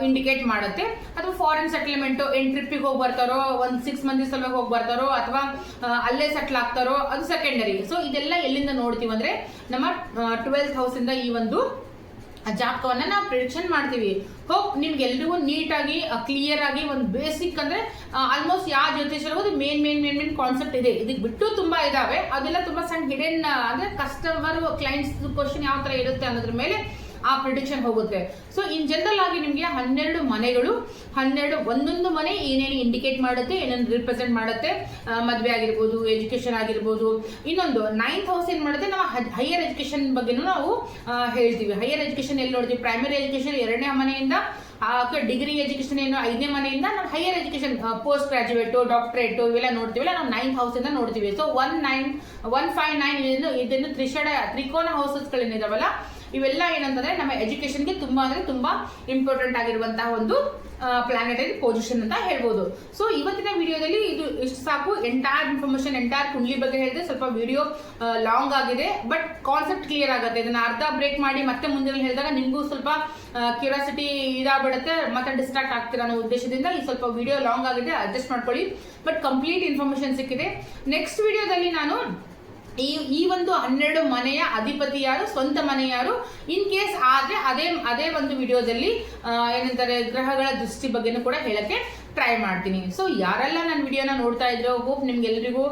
ಇಂಡಿಕೇಟ್ ಮಾಡುತ್ತೆ. ಅಥವಾ ಫಾರಿನ್ ಸೆಟಲ್ಮೆಂಟ್, ಏನ್ ಟ್ರಿಪ್ಪಿಗೆ ಹೋಗಿ ಬರ್ತಾರೋ, ಒಂದು 6 ಮಂತ್ಸ್ ಸಲುವಾಗಿ ಹೋಗಿ ಬರ್ತಾರೋ, ಅಥವಾ ಅಲ್ಲೇ ಸೆಟ್ಲ್ ಆಗ್ತಾರೋ, ಅದು ಸೆಕೆಂಡರಿ. ಸೊ ಇದೆಲ್ಲ ಎಲ್ಲಿಂದ ನೋಡ್ತೀವಿ ಅಂದ್ರೆ ನಮ್ಮ 12th ಹೌಸ್ ಇಂದ ಈ ಒಂದು ಜಾತಕವನ್ನ ನಾವು ಪ್ರಿಡಿಕ್ಷನ್ ಮಾಡ್ತೀವಿ. ಹೋಪ್ ನಿಮ್ಗೆ ಎಲ್ರಿಗೂ ನೀಟಾಗಿ ಕ್ಲಿಯರ್ ಆಗಿ ಒಂದು ಬೇಸಿಕ್ ಅಂದ್ರೆ ಆಲ್ಮೋಸ್ಟ್ ಯಾವ ಜ್ಯೋತಿಷರು ಮೇನ್ ಕಾನ್ಸೆಪ್ಟ್ ಇದೆ. ಇದಕ್ಕೆ ಬಿಟ್ಟು ತುಂಬಾ ಇದಾವೆ, ಅದೆಲ್ಲ ತುಂಬಾ ಸಣ್ಣ ಹಿಡನ್ ಅಂದ್ರೆ ಕಸ್ಟಮರ್ ಕ್ಲೈಂಟ್ಸ್ ಕ್ವಶನ್ ಯಾವ ತರ ಇರುತ್ತೆ ಅನ್ನೋದ್ರ ಮೇಲೆ ಆ ಪ್ರಿಡಿಕ್ಷನ್ ಹೋಗುತ್ತೆ. ಸೊ ಇನ್ ಜನರಲ್ ಆಗಿ ನಿಮ್ಗೆ 12 ಮನೆಗಳು, ಒಂದೊಂದು ಮನೆ ಏನೇನು ಇಂಡಿಕೇಟ್ ಮಾಡುತ್ತೆ, ಏನೇನು ರಿಪ್ರೆಸೆಂಟ್ ಮಾಡುತ್ತೆ, ಮದ್ವೆ ಆಗಿರ್ಬೋದು, ಎಜುಕೇಶನ್ ಆಗಿರ್ಬೋದು. ಇನ್ನೊಂದು 9th ಹೌಸ್ ಏನ್ ಮಾಡುತ್ತೆ, ನಾವು ಹೈಯರ್ ಎಜುಕೇಶನ್ ಬಗ್ಗೆನೂ ನಾವು ಹೇಳ್ತೀವಿ. ಹೈಯರ್ ಎಜುಕೇಶನ್ ಎಲ್ಲಿ ನೋಡ್ತೀವಿ, ಪ್ರೈಮರಿ ಎಜುಕೇಶನ್ 2ನೇ ಮನೆಯಿಂದ, ಡಿಗ್ರಿ ಎಜುಕೇಶನ್ ಏನು 5ನೇ ಮನೆಯಿಂದ, ನಾವು higher education post graduate, doctorate ಇವೆಲ್ಲ ನೋಡ್ತೀವಿಲ್ಲ, ನಾವು 9th ಹೌಸ್ ಇಂದ ನೋಡ್ತೀವಿ. ಸೊ 159 ಇದನ್ನು ತ್ರಿಕೋನ ಹೌಸಸ್ ಗಳೇನಿದಾವಲ್ಲ ಇವೆಲ್ಲ ಏನಂತಂದ್ರೆ ನಮ್ಮ ಎಜುಕೇಶನ್ಗೆ ತುಂಬಾ ಅಂದ್ರೆ ತುಂಬಾ ಇಂಪಾರ್ಟೆಂಟ್ ಆಗಿರುವಂತಹ ಒಂದು ಪ್ಲಾನೆಟರಿ ಪೊಸಿಷನ್ ಅಂತ ಹೇಳ್ಬೋದು. ಸೊ ಇವತ್ತಿನ ವಿಡಿಯೋದಲ್ಲಿ ಇದು ಇಷ್ಟು ಸಾಕು. ಎಂಟೈರ್ ಇನ್ಫಾರ್ಮೇಶನ್, ಎಂಟೈರ್ ಕುಂಡ್ಲಿ ಬಗ್ಗೆ ಹೇಳಿದ್ರೆ ಸ್ವಲ್ಪ ವಿಡಿಯೋ ಲಾಂಗ್ ಆಗಿದೆ, ಬಟ್ ಕಾನ್ಸೆಪ್ಟ್ ಕ್ಲಿಯರ್ ಆಗುತ್ತೆ. ಇದನ್ನ ಅರ್ಧ ಬ್ರೇಕ್ ಮಾಡಿ ಮತ್ತೆ ಮುಂದಿನ ಹೇಳಿದಾಗ ನಿಮ್ಗೂ ಸ್ವಲ್ಪ ಕ್ಯೂರಿಯಾಸಿಟಿ ಇದಾಗ್ಬಿಡುತ್ತೆ, ಮತ್ತೆ ಡಿಸ್ಟ್ರಾಕ್ಟ್ ಆಗ್ತೀರಾ ಅನ್ನೋ ಉದ್ದೇಶದಿಂದ ಈ ಸ್ವಲ್ಪ ವಿಡಿಯೋ ಲಾಂಗ್ ಆಗಿದೆ, ಅಡ್ಜಸ್ಟ್ ಮಾಡ್ಕೊಳ್ಳಿ. ಬಟ್ ಕಂಪ್ಲೀಟ್ ಇನ್ಫಾರ್ಮೇಶನ್ ಸಿಕ್ಕಿದೆ. ನೆಕ್ಸ್ಟ್ ವಿಡಿಯೋದಲ್ಲಿ ನಾನು ಈ ಒಂದು 12 ಮನೆಯ ಅಧಿಪತಿ ಯಾರು, ಸ್ವಂತ ಮನೆ ಯಾರು, ಇನ್ ಕೇಸ್ ಆದ್ರೆ ಅದೇ ಒಂದು ವಿಡಿಯೋದಲ್ಲಿ ಏನಂತಾರೆ ಗ್ರಹಗಳ ದೃಷ್ಟಿ ಬಗ್ಗೆನೂ ಕೂಡ ಹೇಳಕ್ಕೆ ಟ್ರೈ ಮಾಡ್ತೀನಿ. ಸೊ ಯಾರೆಲ್ಲ ನನ್ನ ವಿಡಿಯೋನ ನೋಡ್ತಾ ಇದ್ರು, ಹೋಪ್ ನಿಮ್ಗೆಲ್ರಿಗೂ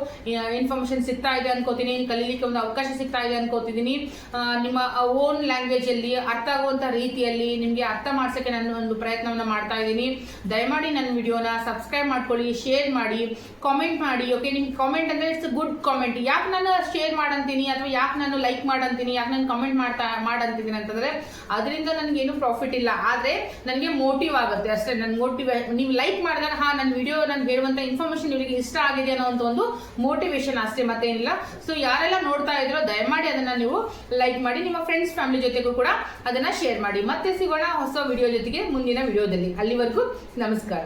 ಇನ್ಫಾರ್ಮೇಶನ್ ಸಿಗ್ತಾ ಇದೆ ಅನ್ಕೋತೀನಿ, ಕಲೀಲಿಕ್ಕೆ ಒಂದು ಅವಕಾಶ ಸಿಗ್ತಾ ಇದೆ ಅನ್ಕೋತಿದ್ದೀನಿ. ನಿಮ್ಮ ಓನ್ ಲ್ಯಾಂಗ್ವೇಜ್ ಅಲ್ಲಿ ಅರ್ಥ ಆಗುವಂತ ರೀತಿಯಲ್ಲಿ ನಿಮ್ಗೆ ಅರ್ಥ ಮಾಡ್ಸಕ್ಕೆ ನಾನು ಒಂದು ಪ್ರಯತ್ನವನ್ನ ಮಾಡ್ತಾ ಇದ್ದೀನಿ. ದಯಮಾಡಿ ನನ್ನ ವಿಡಿಯೋನ ಸಬ್ಸ್ಕ್ರೈಬ್ ಮಾಡ್ಕೊಳ್ಳಿ, ಶೇರ್ ಮಾಡಿ, ಕಾಮೆಂಟ್ ಮಾಡಿ. ಓಕೆ, ನಿಮ್ ಕಾಮೆಂಟ್ ಅಂದ್ರೆ ಇಟ್ಸ್ ಗುಡ್ ಕಾಮೆಂಟ್. ಯಾಕೆ ನಾನು ಶೇರ್ ಮಾಡಂತೀನಿ ಅಥವಾ ಯಾಕೆ ನಾನು ಲೈಕ್ ಮಾಡಂತೀನಿ, ಯಾಕೆ ನಾನು ಕಾಮೆಂಟ್ ಮಾಡಂತಿದ್ದೀನಿ ಅಂತಂದ್ರೆ ಅದರಿಂದ ನನ್ಗೇನು ಪ್ರಾಫಿಟ್ ಇಲ್ಲ, ಆದ್ರೆ ನನಗೆ ಮೋಟಿವ್ ಆಗುತ್ತೆ ಅಷ್ಟೇ. ನನ್ ಮೋಟಿವ್ ನೀವು ಲೈಕ್ ಮಾಡಿದಾಗ ನನ್ನ ವಿಡಿಯೋ ನನ್ಗೆ ಹೇಳುವಂತ ಇನ್ಫಾರ್ಮೇಶನ್ ಇವರಿಗೆ ಇಷ್ಟ ಆಗಿದೆ ಅನ್ನೋ ಒಂದು ಮೋಟಿವೇಶನ್ ಅಷ್ಟೇ, ಮತ್ತೇನಿಲ್ಲ. ಸೊ ಯಾರೆಲ್ಲ ನೋಡ್ತಾ ಇದ್ರೋ ದಯಮಾಡಿ ಅದನ್ನ ನೀವು ಲೈಕ್ ಮಾಡಿ, ನಿಮ್ಮ ಫ್ರೆಂಡ್ಸ್ ಫ್ಯಾಮಿಲಿ ಜೊತೆಗೂ ಕೂಡ ಅದನ್ನ ಶೇರ್ ಮಾಡಿ. ಮತ್ತೆ ಸಿಗೋಣ ಹೊಸ ವಿಡಿಯೋ ಜೊತೆಗೆ ಮುಂದಿನ ವಿಡಿಯೋದಲ್ಲಿ. ಅಲ್ಲಿವರೆಗೂ ನಮಸ್ಕಾರ.